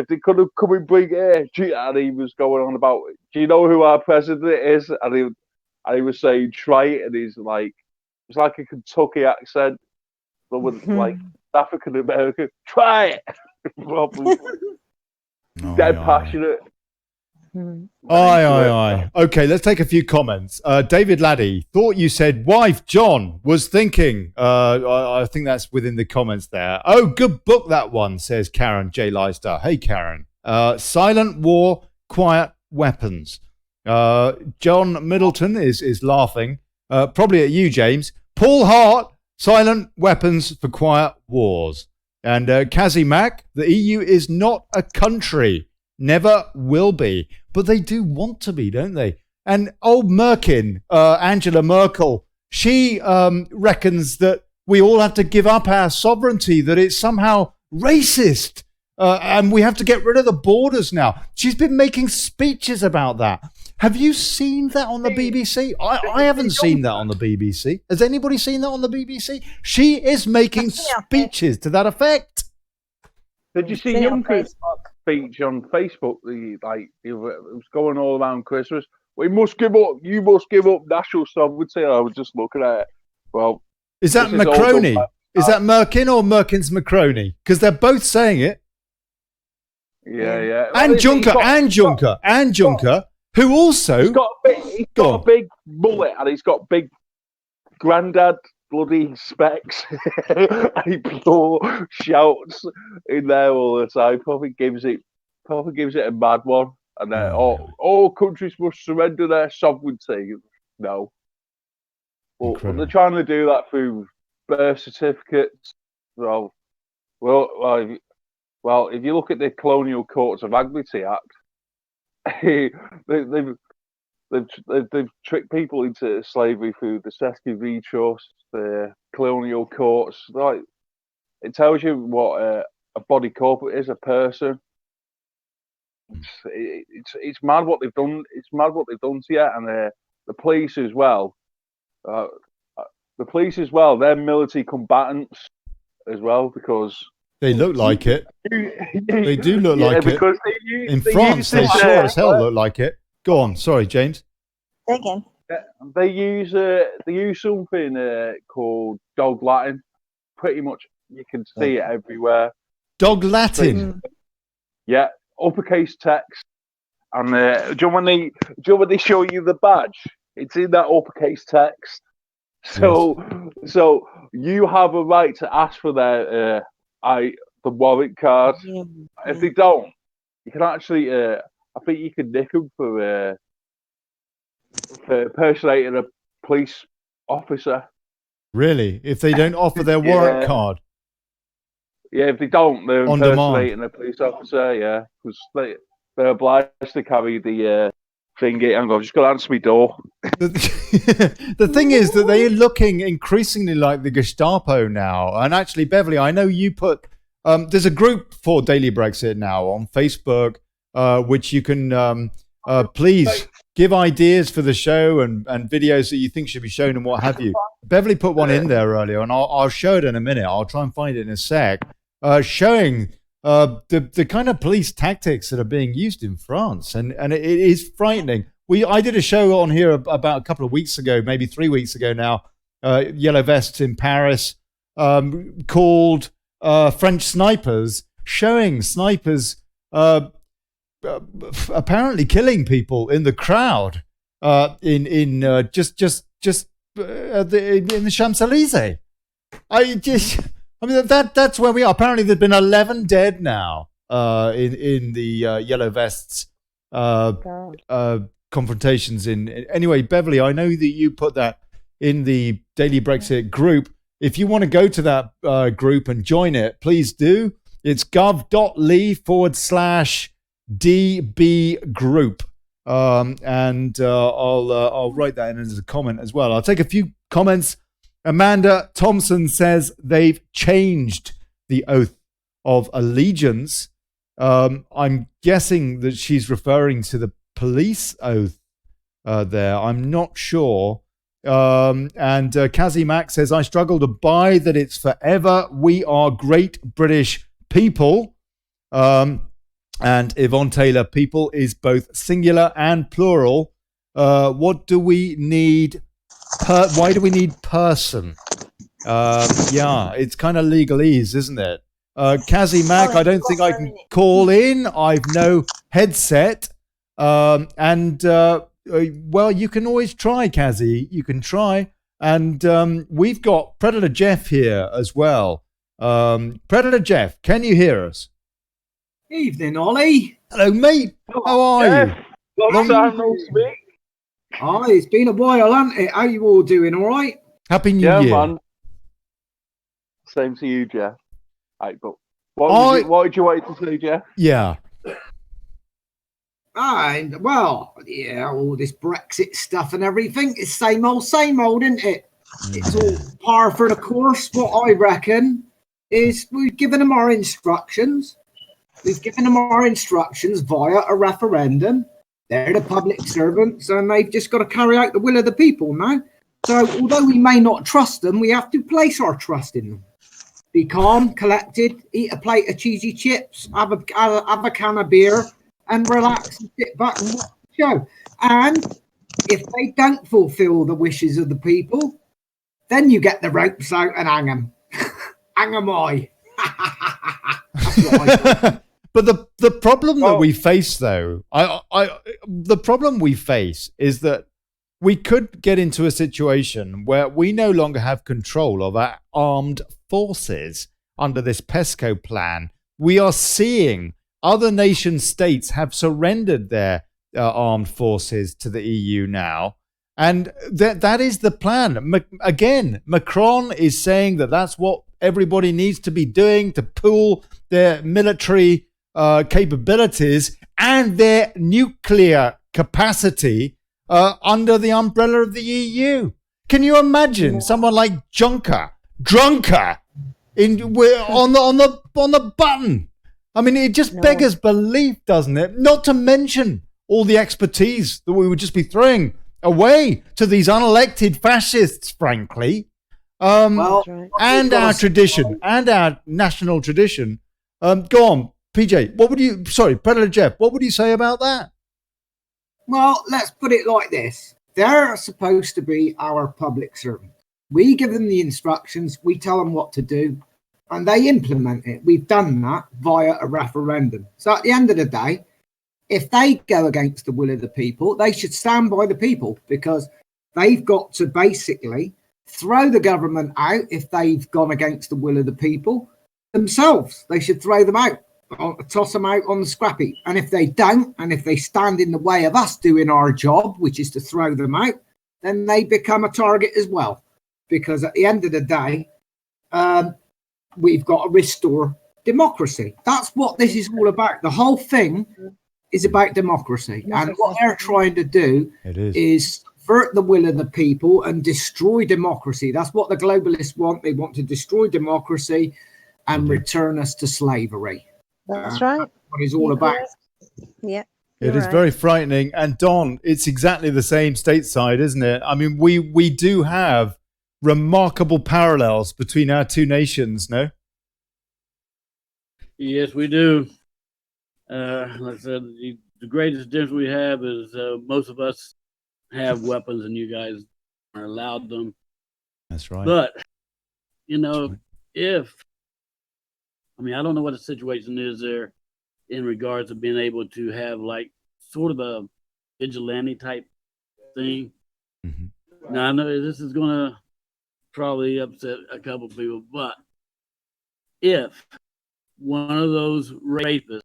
they could have come and bring air, and he was going on about, do you know who our president is? And he was saying, try it, and he's like, it's like a Kentucky accent, but with like African American, try it. Dead passionate. Aye. Okay, let's take a few comments. David Laddie, thought you said wife John was thinking. I think that's within the comments there. Oh, good book that one, says Karen J. Leister. Hey, Karen. Silent War, Quiet Weapons. John Middleton is laughing. Probably at you, James. Paul Hart Silent weapons for quiet wars. And Kazi Mac, the EU is not a country. Never will be. But they do want to be, don't they? And old Merkin, Angela Merkel, she reckons that we all have to give up our sovereignty, that it's somehow racist. And we have to get rid of the borders now. She's been making speeches about that. Have you seen that on the BBC? I haven't seen that on the BBC. Has anybody seen that on the BBC? She is making speeches to that effect. Did you see Juncker's speech on Facebook? It was going all around Christmas. We must give up. You must give up national sovereignty. I was just looking at it. Well, is that Macroni? Is that Merkin or Merkin's Macroni? Because they're both saying it. Yeah. And Juncker, who also he's got a big mullet and he's got big granddad bloody specs. And he shouts in there all the time. Probably gives it a mad one. And all countries must surrender their sovereignty. No. But they're trying to do that through birth certificates. Well, if you look at the Colonial Courts of Anglity Act, they've tricked people into slavery through the Sesquiv Trust, the colonial courts. Like, it tells you what a body corporate is, a person. It's mad what they've done. It's mad what they've done to you, and the police as well. They're military combatants as well, because they look like it. They do look like it. In France, they sure as hell look like it. Go on. Sorry, James. Again. They use something called dog Latin. Pretty much, you can see it everywhere. Dog Latin. Yeah, uppercase text. And do you know when they show you the badge? It's in that uppercase text. So you have a right to ask for their the warrant card. If they don't, you can actually I think you can nick them for impersonating a police officer. Really? If they don't offer their warrant card? Yeah, if they don't, they're impersonating a police officer. Yeah, because they're obliged to carry the thingy. Hang on, I've just got to answer my door. The thing is that they're looking increasingly like the Gestapo now. And actually, Beverly, I know you put there's a group for Daily Brexit now on Facebook, which you can please give ideas for the show and videos that you think should be shown and what have you. Beverly put one in there earlier, and I'll show it in a minute. I'll try and find it in a sec, showing the kind of police tactics that are being used in France, and it is frightening. I did a show on here about a couple of weeks ago, maybe 3 weeks ago now, Yellow Vests in Paris, called French Snipers, showing snipers apparently killing people in the crowd in the Champs-Élysées. That's where we are. Apparently, there's been 11 dead now in the Yellow Vests confrontations. Anyway, Beverly, I know that you put that in the Daily Brexit group. If you want to go to that group and join it, please do. It's gov.ly/DB group. And I'll write that in as a comment as well. I'll take a few comments. Amanda Thompson says they've changed the oath of allegiance. I'm guessing that she's referring to the police oath there. I'm not sure. And Kazi Mac says, I struggle to buy that it's forever. We are great British people. And Yvonne Taylor, people is both singular and plural. What do we need? Why do we need person? Yeah, it's kind of legalese, isn't it? Kazi Mac, I don't think I can call in. I've no headset. Well, you can always try, Kazi. You can try. And we've got Predator Jeff here as well. Predator Jeff, can you hear us? Evening, Ollie. Hello, mate. How are you? Long time no speak. It's been a while, hasn't it? How you all doing? All right? Happy New Year. Man. Same to you, Jeff. Right, but what did you want to say, Jeff? Yeah. And well, yeah, all this Brexit stuff and everything, it's same old, isn't it? It's all par for the course. What I reckon is we've given them our instructions. We've given them our instructions via a referendum. They're the public servants, and they've just got to carry out the will of the people now. So, although we may not trust them, we have to place our trust in them. Be calm, collected, eat a plate of cheesy chips, have a can of beer, and relax and sit back and watch the show. And if they don't fulfil the wishes of the people, then you get the ropes out and hang them. Hang them I. But the problem that we face, though, the problem we face is that we could get into a situation where we no longer have control of our armed forces under this PESCO plan. We are seeing other nation states have surrendered their armed forces to the EU now. And that is the plan. Again, Macron is saying that that's what everybody needs to be doing to pool their military capabilities and their nuclear capacity under the umbrella of the EU. Can you imagine someone like Juncker on the button? I mean, it just beggars belief, doesn't it? Not to mention all the expertise that we would just be throwing away to these unelected fascists, frankly. And our tradition and our national tradition. Go on, PJ. Predator Jeff, what would you say about that? Well, let's put it like this. They're supposed to be our public servants. We give them the instructions, we tell them what to do, and they implement it. We've done that via a referendum. So at the end of the day, if they go against the will of the people, they should stand by the people, because they've got to basically throw the government out if they've gone against the will of the people themselves. They should throw them out, toss them out on the scrappy. And if they don't, and if they stand in the way of us doing our job, which is to throw them out, then they become a target as well. Because at the end of the day, we've got to restore democracy. That's what this is all about. The whole thing is about democracy. And what they're trying to do is subvert the will of the people and destroy democracy. That's what the globalists want. They want to destroy democracy and return us to slavery. That's right. That's what it's all about. Yeah. It is very frightening. And Don, it's exactly the same stateside, isn't it? I mean, we do have remarkable parallels between our two nations, no? Yes, we do. Like I said, the greatest difference we have is most of us have weapons and you guys are allowed them. That's right. But, I don't know what the situation is there in regards to being able to have like sort of a vigilante type thing. Mm-hmm. Now, I know this is going to probably upset a couple people, but if one of those rapists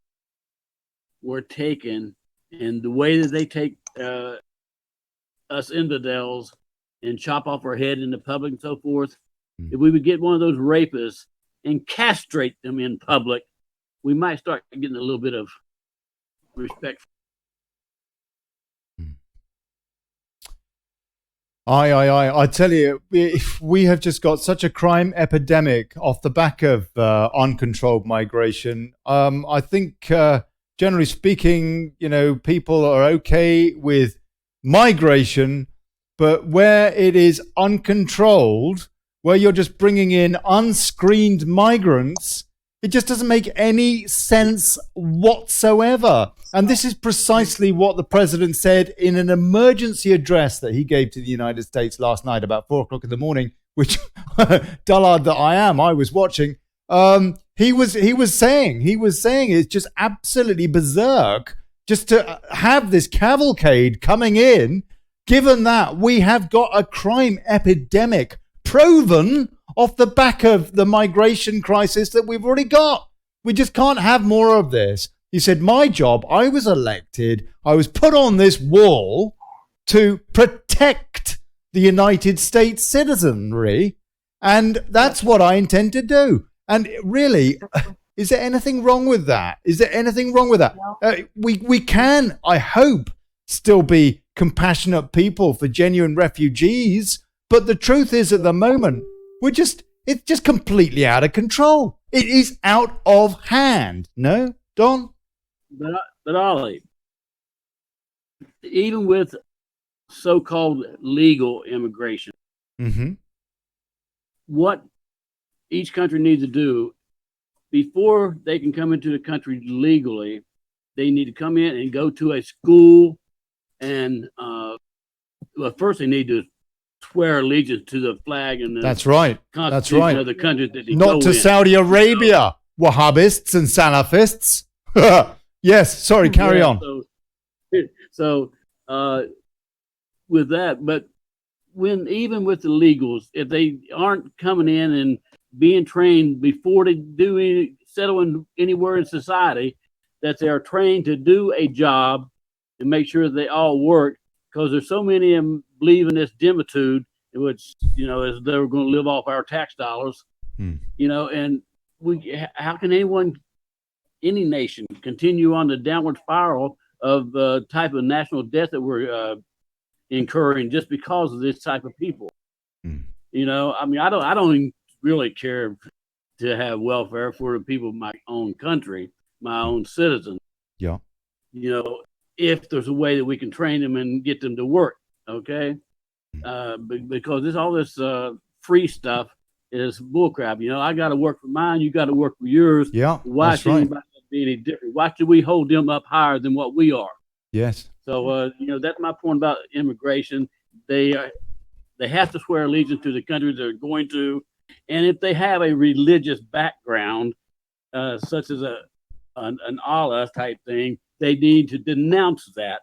were taken and the way that they take us infidels and chop off our head in the public and so forth, if we would get one of those rapists and castrate them in public, we might start getting a little bit of respect. I tell you, we have just got such a crime epidemic off the back of uncontrolled migration. I think, generally speaking, people are okay with migration, but where it is uncontrolled, where you're just bringing in unscreened migrants, it just doesn't make any sense whatsoever. And this is precisely what the president said in an emergency address that he gave to the United States last night about 4:00 in the morning, which, dullard that I was watching. He was saying it's just absolutely berserk just to have this cavalcade coming in, given that we have got a crime epidemic proven off the back of the migration crisis that we've already got. We just can't have more of this. He said, my job, I was elected, I was put on this wall to protect the United States citizenry. And that's what I intend to do. And really, is there anything wrong with that? Is there anything wrong with that? We can, I hope, still be compassionate people for genuine refugees. But the truth is, at the moment, it's just completely out of control. It is out of hand. No, Don? But Ollie, even with so-called legal immigration, what each country needs to do before they can come into the country legally, they need to come in and go to a school and well, first they need to swear allegiance to the flag and the That's right. Constitution of the country that they Not go to in. Saudi Arabia, Wahhabists and Salafists. Yes, sorry, carry on. So with that, but even with the legals, if they aren't coming in and being trained before they do settle anywhere in society, that they are trained to do a job and make sure they all work, because there's so many of them believe in this dimitude, which, as they were going to live off our tax dollars, and how can any nation continue on the downward spiral of the type of national debt that we're incurring just because of this type of people? I mean, I don't even really care to have welfare for the people of my own country, my own citizens. Yeah. If there's a way that we can train them and get them to work, okay? Because all this free stuff is bullcrap. I got to work for mine. You got to work for yours. Yeah. Why should anybody be any different? Why should we hold them up higher than what we are? Yes. So, that's my point about immigration. They have to swear allegiance to the country they're going to, and if they have a religious background, such as an Allah type thing, they need to denounce that,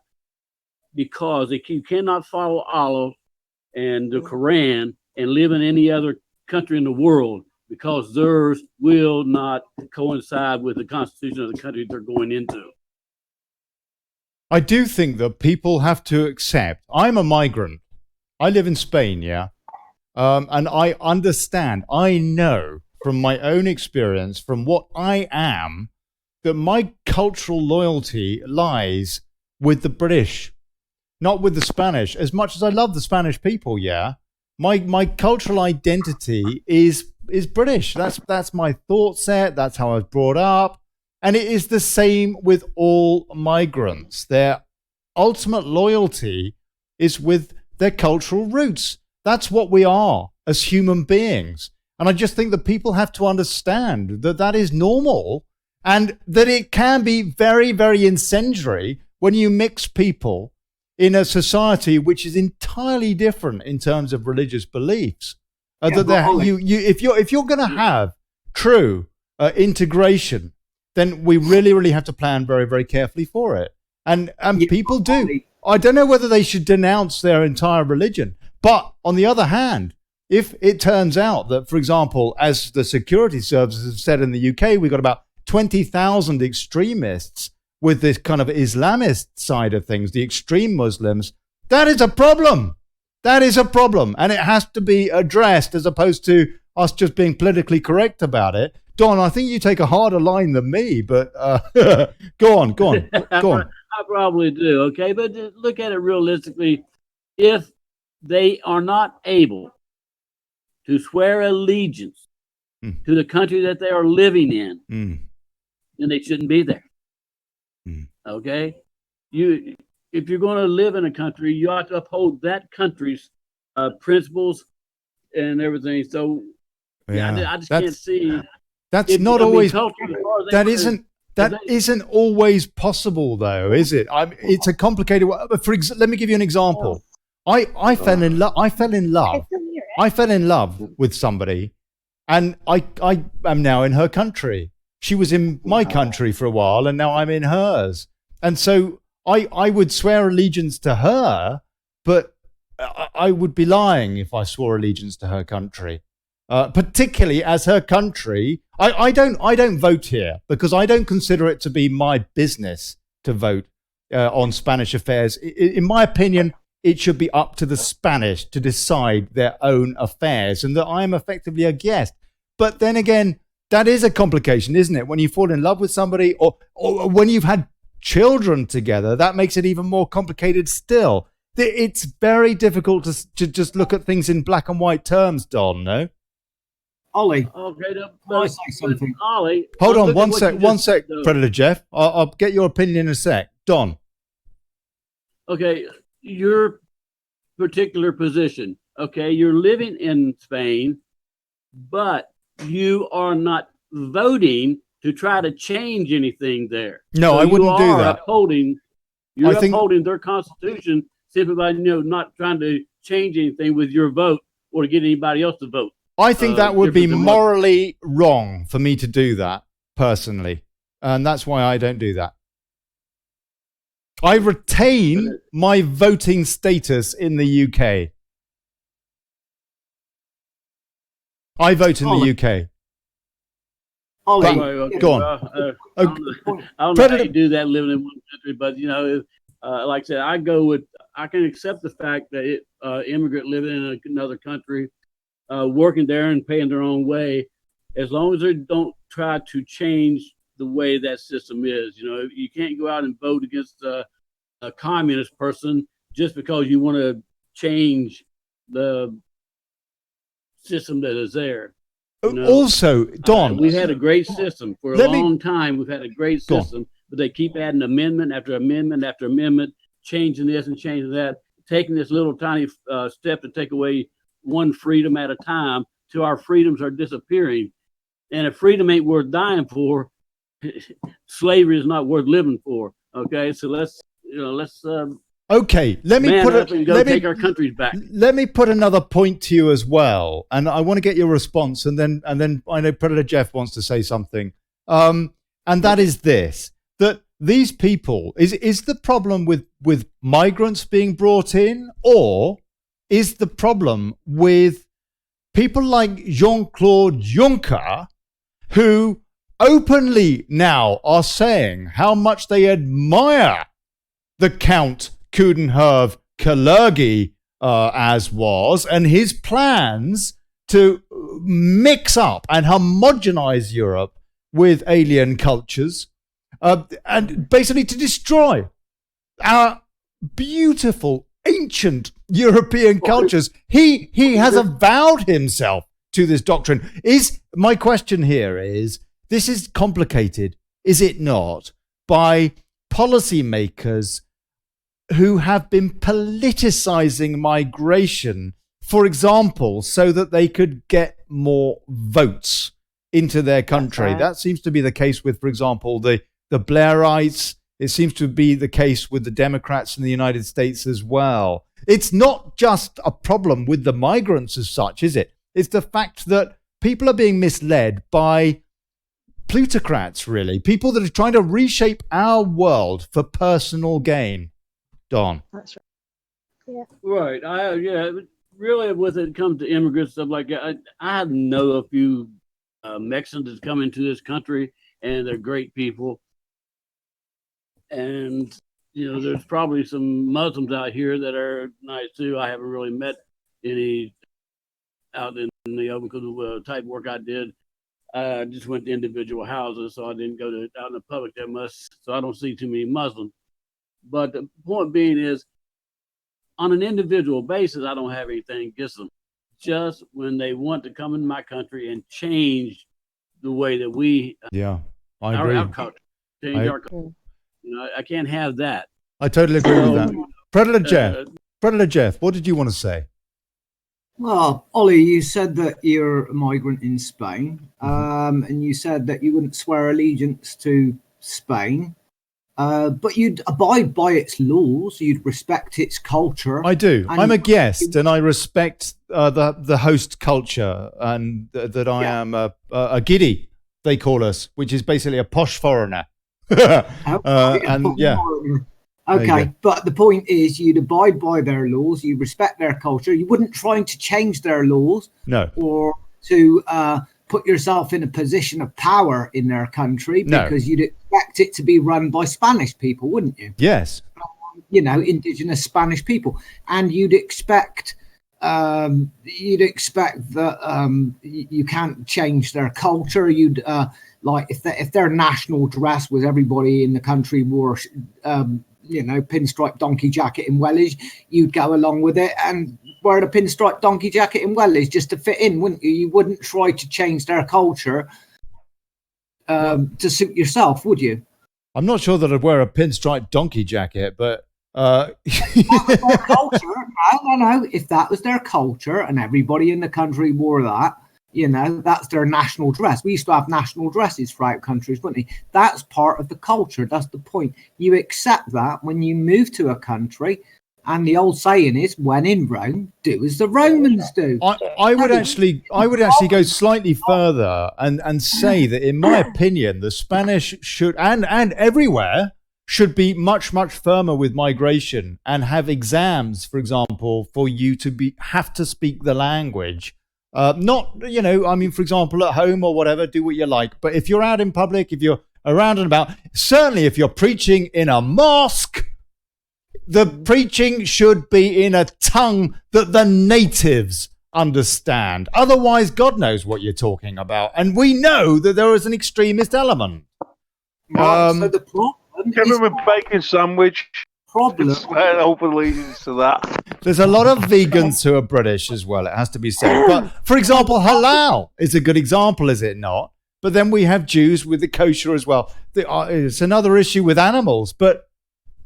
because you cannot follow Allah and the Quran and live in any other country in the world, because theirs will not coincide with the constitution of the country they're going into. I do think that people have to accept. I'm a migrant. I live in Spain, yeah? And I understand, I know from my own experience, from what I am, that my cultural loyalty lies with the British, not with the Spanish. As much as I love the Spanish people, yeah, my cultural identity is British. That's my thought set. That's how I was brought up. And it is the same with all migrants. Their ultimate loyalty is with their cultural roots. That's what we are as human beings. And I just think that people have to understand that that is normal, and that it can be very, very incendiary when you mix people in a society which is entirely different in terms of religious beliefs. If you're going to have true integration, then we really, really have to plan very, very carefully for it. And people do. I don't know whether they should denounce their entire religion. But on the other hand, if it turns out that, for example, as the security services have said in the UK, we've got about 20,000 extremists with this kind of Islamist side of things, the extreme Muslims, that is a problem. That is a problem. And it has to be addressed, as opposed to us just being politically correct about it. Don, I think you take a harder line than me, but go on. I probably do, okay? But look at it realistically. If they are not able to swear allegiance to the country that they are living in, then they shouldn't be there. Okay? If you're going to live in a country, you ought to uphold that country's principles and everything. So, I just can't see. That's not always. That isn't always possible, though, is it? It's a complicated. Let me give you an example. I fell in love. I fell in love with somebody, and I am now in her country. She was in my country for a while, and now I'm in hers. And so I would swear allegiance to her, but I would be lying if I swore allegiance to her country. Particularly as her country, I don't vote here because I don't consider it to be my business to vote on Spanish affairs. In my opinion, it should be up to the Spanish to decide their own affairs and that I am effectively a guest. But then again, that is a complication, isn't it? When you fall in love with somebody or when you've had children together, that makes it even more complicated still. It's very difficult to just look at things in black and white terms, Don, no? Ollie, Okay, can I say something? Ollie, Hold on, look at what one you sec, just- Predator Jeff. I'll get your opinion in a sec. Don. Okay, your particular position. Okay, you're living in Spain, but you are not voting to try to change anything there. No, I wouldn't do that. You're I think- upholding their constitution simply by not trying to change anything with your vote or to get anybody else to vote. I think that would be different than what- morally wrong for me to do that, personally. And that's why I don't do that. I retain my voting status in the UK. I vote in the UK. Ollie, But- go on. I don't know how Predator- you do that living in one country, but like I said, I can accept the fact that immigrant living in another country, working there and paying their own way, as long as they don't try to change the way that system is. You can't go out and vote against a communist person just because you want to change the system that is there. Also, Don, We've had a great system for a Let me- long time. We've had a great Go on. system, but they keep adding amendment after amendment after amendment, changing this and changing that, taking this little tiny step to take away one freedom at a time till our freedoms are disappearing. And if freedom ain't worth dying for, slavery is not worth living for. Okay, so let's okay, let me man put up and go let me take our countries back. let me put another point to you as well, and I want to get your response, and then I know Predator Jeff wants to say something, and that is this: that these people is the problem with migrants being brought in, or is the problem with people like Jean-Claude Juncker, who openly now are saying how much they admire the Count Coudenhove Kalergi, as was, and his plans to mix up and homogenize Europe with alien cultures, and basically to destroy our beautiful, ancient European cultures. He has avowed himself to this doctrine. My question here is, this is complicated, is it not, by policymakers who have been politicizing migration, for example, so that they could get more votes into their country. Right. That seems to be the case with, for example, the Blairites. It seems to be the case with the Democrats in the United States as well. It's not just a problem with the migrants as such, is it? It's the fact that people are being misled by plutocrats, really. People that are trying to reshape our world for personal gain. Don. That's right. Right. Really, when it comes to immigrants, stuff like that, I know a few Mexicans that come into this country, and they're great people. And, there's probably some Muslims out here that are nice too. I haven't really met any out in the because of the type of work I did. I just went to individual houses, so I didn't go out in the public that much. So I don't see too many Muslims. But the point being is, on an individual basis, I don't have anything against them. Just when they want to come in my country and change the way that we, Yeah, I our agree. culture, change our culture. I can't have that. I totally agree with that. Predator Jeff. Uh, Predator Jeff, what did you want to say? Well, Ollie, you said that you're a migrant in Spain, and you said that you wouldn't swear allegiance to Spain, but you'd abide by its laws. You'd respect its culture. I do. And I'm a guest, and I respect the host culture, and that I am a giddy, they call us, which is basically a posh foreigner. And yeah. There you Okay, go. but the point is, you'd abide by their laws. You respect their culture. You wouldn't try to change their laws No. or to put yourself in a position of power in their country, No. because you'd expect it to be run by Spanish people, wouldn't you? Yes. indigenous Spanish people, and you'd expect that you can't change their culture. You'd like if their national dress was everybody in the country wore pinstripe donkey jacket in wellies, you'd go along with it and wear the pinstripe donkey jacket in wellies just to fit in, wouldn't you? You wouldn't try to change their culture to suit yourself, would you? I'm not sure that I'd wear a pinstripe donkey jacket, but that was their culture. No. If that was their culture and everybody in the country wore that, that's their national dress. We used to have national dresses throughout countries, wouldn't we? That's part of the culture. That's the point. You accept that when you move to a country. And the old saying is, when in Rome, do as the Romans do. I would actually go slightly further and say that, in my opinion, the Spanish should and everywhere should be much, much firmer with migration and have exams, for example, for you to have to speak the language. Not, for example, at home or whatever, do what you like. But if you're out in public, if you're around and about, certainly if you're preaching in a mosque, the preaching should be in a tongue that the natives understand. Otherwise, God knows what you're talking about. And we know that there is an extremist element. So the problem give him a bacon sandwich. Problem. Openly to that. There's a lot of vegans who are British as well, it has to be said. But, for example, halal is a good example, is it not? But then we have Jews with the kosher as well. It's another issue with animals, but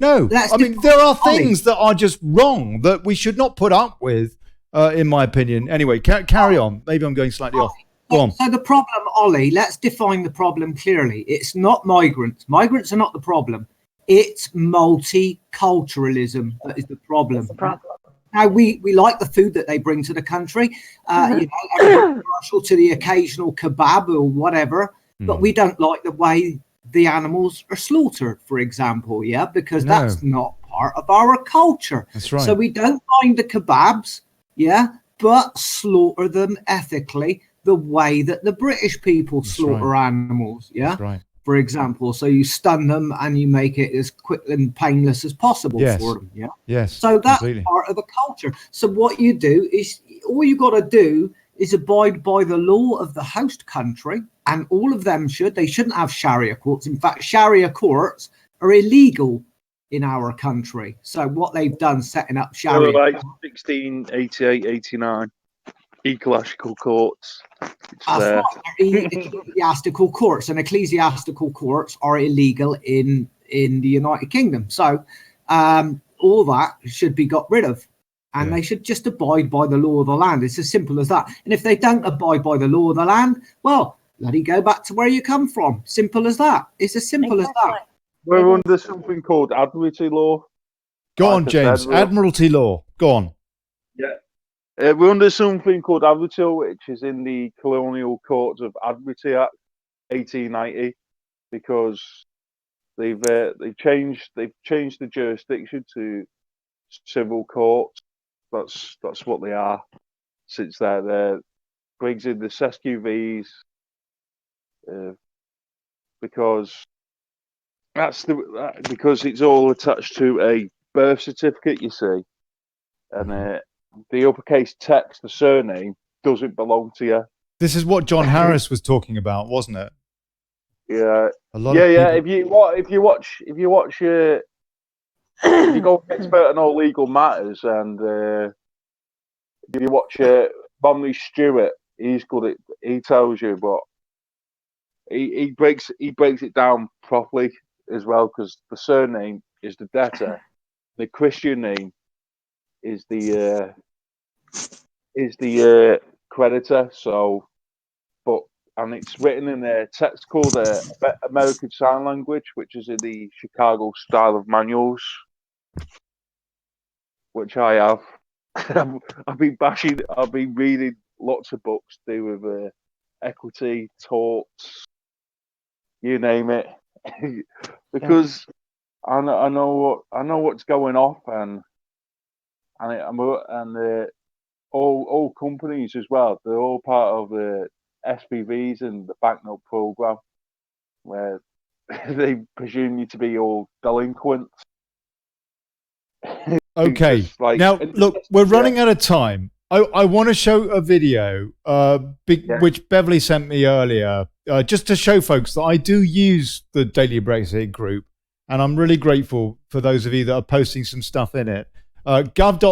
no, there are things that are just wrong that we should not put up with, in my opinion. Anyway, carry on. Maybe I'm going slightly off. Go on. So the problem, Ollie, let's define the problem clearly. It's not migrants. Migrants are not the problem. It's multiculturalism that is the problem. Now, we like the food that they bring to the country, partial to the occasional kebab or whatever, but we don't like the way the animals are slaughtered, for example, because that's not part of our culture. That's right. So we don't mind the kebabs, but slaughter them ethically the way that the British people slaughter animals, That's right. For example. So you stun them and you make it as quick and painless as possible for them, Yes. So that's completely. part of the culture. So what you do is, all you got to do is abide by the law of the host country, and all of them they shouldn't have Sharia courts. In fact, Sharia courts are illegal in our country. So what they've done, setting up Sharia, like 1688, 89 ecclesiastical courts. Ecclesiastical courts, and ecclesiastical courts are illegal in the United Kingdom. So all that should be got rid of. And they should just abide by the law of the land. It's as simple as that. And if they don't abide by the law of the land, well, let it go back to where you come from. Simple as that. It's as simple as that. We're under something called Admiralty law. Go on, James. Admiralty law. Go on. Yeah. We're under something called Admiralty, which is in the Colonial Courts of Admiralty Act 1890, because they've changed the jurisdiction to civil courts. That's what they are. Since they're brings in the SQVs, because because it's all attached to a birth certificate, you see, and the uppercase text, the surname, doesn't belong to you. This is what John Harris was talking about, wasn't it? Yeah. People... If you go expert on all legal matters, and if you watch Romney Stewart, he's good at. He tells you, but he breaks it down properly as well, because the surname is the debtor, the Christian name is the creditor. So, and it's written in a text called American Sign Language, which is in the Chicago style of manuals, which I have. I've been reading lots of books to do with equity, torts, you name it, because I know what's going off, and all companies as well. They're all part of the SPVs and the banknote program, where they presume you to be all delinquents. Okay. Just like- Now, look, we're running out of time. I want to show a video, which Beverly sent me earlier, just to show folks that I do use the Daily Brexit group, and I'm really grateful for those of you that are posting some stuff in it. gov.ly/DB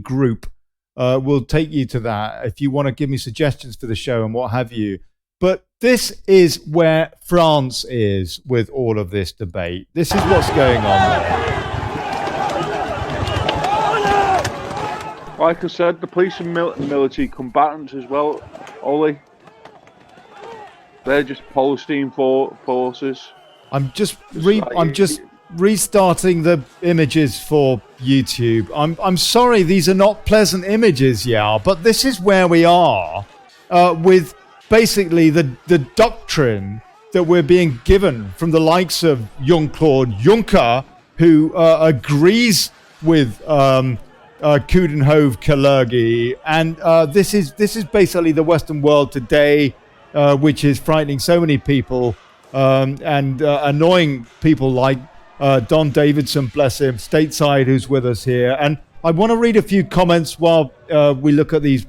group will take you to that if you want to give me suggestions for the show and what have you. But this is where France is with all of this debate. This is what's going on there. Like I said, the police and military combatants as well, Ollie. They're just Palestine forces. I'm just restarting the images for YouTube. I'm sorry, these are not pleasant images, yeah, but this is where we are with basically the doctrine that we're being given from the likes of Jean-Claude Juncker, who agrees with Coudenhove-Kalergi, and this is basically the Western world today, which is frightening so many people and annoying people like Don Davidson, bless him, stateside, who's with us here. And I want to read a few comments while we look at these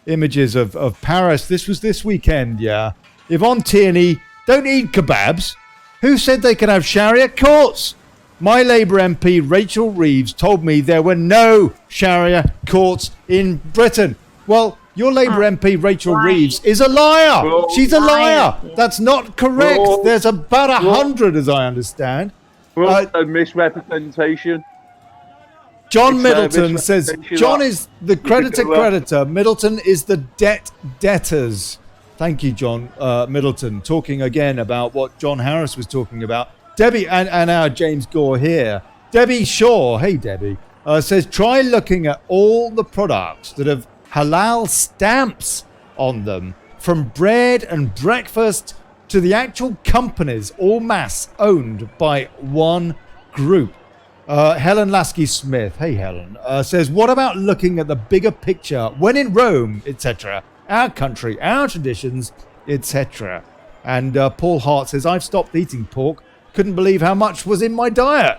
images of Paris. This was this weekend, yeah. Yvonne Tierney, don't eat kebabs. Who said they could have Sharia courts? My Labour MP Rachel Reeves told me there were no Sharia courts in Britain. Well, your Labour MP Rachel Reeves is a liar. She's a liar. That's not correct. There's about 100, as I understand. A misrepresentation. John Middleton says John is the creditor. Middleton is the debtors. Thank you, John Middleton. Talking again about what John Harris was talking about. Debbie and our James Gore here. Debbie Shaw, hey Debbie, says try looking at all the products that have halal stamps on them, from bread and breakfast to the actual companies, all mass owned by one group. Helen Lasky-Smith, hey Helen, says, what about looking at the bigger picture when in Rome, etc., our country, our traditions, etc. And Paul Hart says, I've stopped eating pork. Couldn't believe how much was in my diet.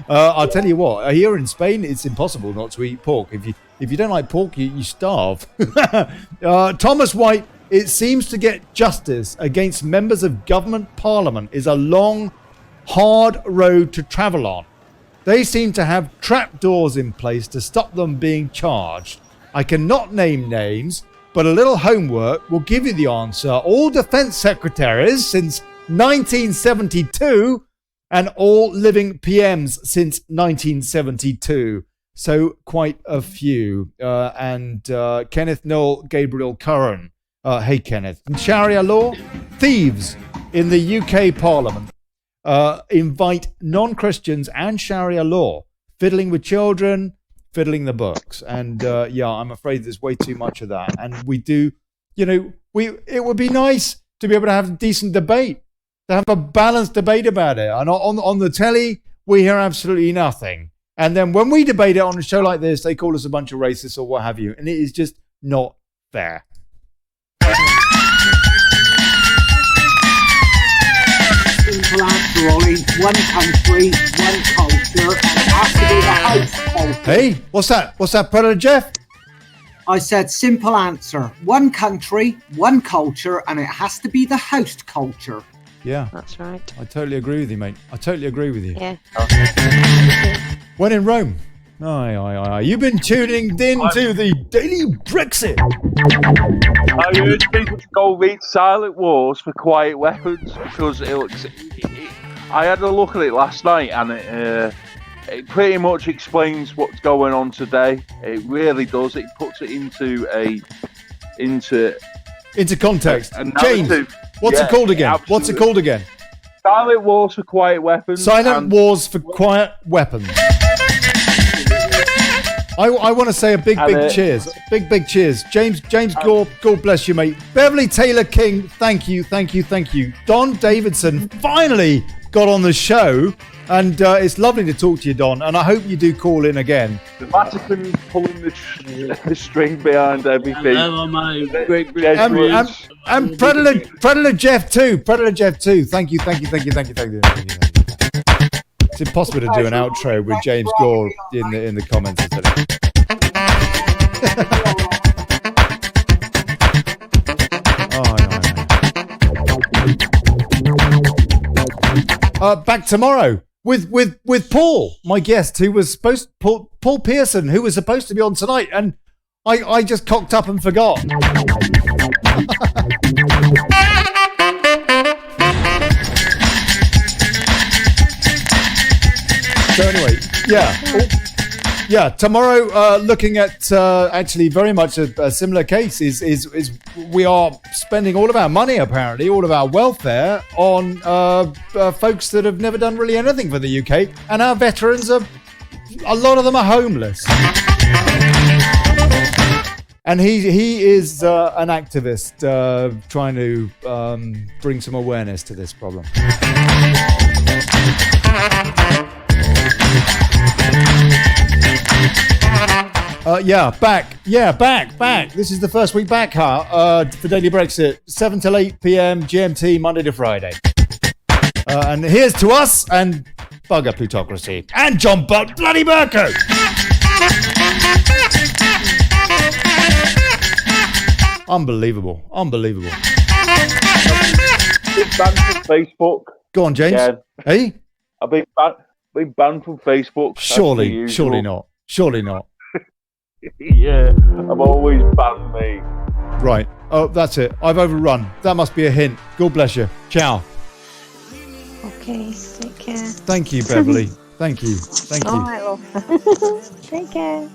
I'll tell you what, here in Spain, it's impossible not to eat pork. If you don't like pork, you starve. Thomas White, it seems to get justice against members of government parliament is a long, hard road to travel on. They seem to have trapdoors in place to stop them being charged. I cannot name names, but a little homework will give you the answer. All defense secretaries since 1972 and all living PMs since 1972. So quite a few. Kenneth Noel Gabriel Curran. Hey, Kenneth. And Sharia law? Thieves in the UK Parliament invite non-Christians and Sharia law, fiddling with children, fiddling the books. And I'm afraid there's way too much of that. And we do, it would be nice to be able to have a decent debate, to have a balanced debate about it. And on the telly, we hear absolutely nothing. And then when we debate it on a show like this, they call us a bunch of racists or what have you. And it is just not fair. Simple answer, Ollie. One country, one culture, and it has to be the host culture. Hey, what's that? What's that, Predator Jeff? I said simple answer. One country, one culture, and it has to be the host culture. Yeah. That's right. I totally agree with you, mate. I totally agree with you. Yeah. When in Rome. Aye. You've been tuning in to the Daily Brexit. I urge people to go read Silent Wars for Quiet Weapons, because I had a look at it last night, and it pretty much explains what's going on today. It really does. It puts it into context. James, what's it called again? Absolutely. What's it called again? Silent Wars for Quiet Weapons. Silent Wars for Quiet Weapons. I want to say a big cheers. Big cheers. James Gore, God bless you, mate. Beverly Taylor King, thank you. Don Davidson finally got on the show, and it's lovely to talk to you, Don, and I hope you do call in again. The Vatican pulling the string behind everything. And Predator Jeff too. Thank you. It's impossible to do an outro with James Gore in the comments. Isn't it? Back tomorrow with Paul, my guest, who was supposed Paul Pearson, who was supposed to be on tonight, and I just cocked up and forgot. So anyway, yeah. Tomorrow, looking at actually very much a similar case is we are spending all of our money, apparently, all of our welfare on folks that have never done really anything for the UK, and our veterans a lot of them are homeless. And he is an activist trying to bring some awareness to this problem. Back. This is the first week back, for Daily Brexit, 7 till 8 p.m. GMT, Monday to Friday. And here's to us and bugger plutocracy and John bloody Burko. Unbelievable. Been banned from Facebook. Go on, James. Yeah. Hey? I've been banned from Facebook. Surely not. Yeah, I've always banned me. Right. Oh, that's it. I've overrun. That must be a hint. God bless you. Ciao. Okay, take care. Thank you, Beverly. Thank you. All right, love. Take care.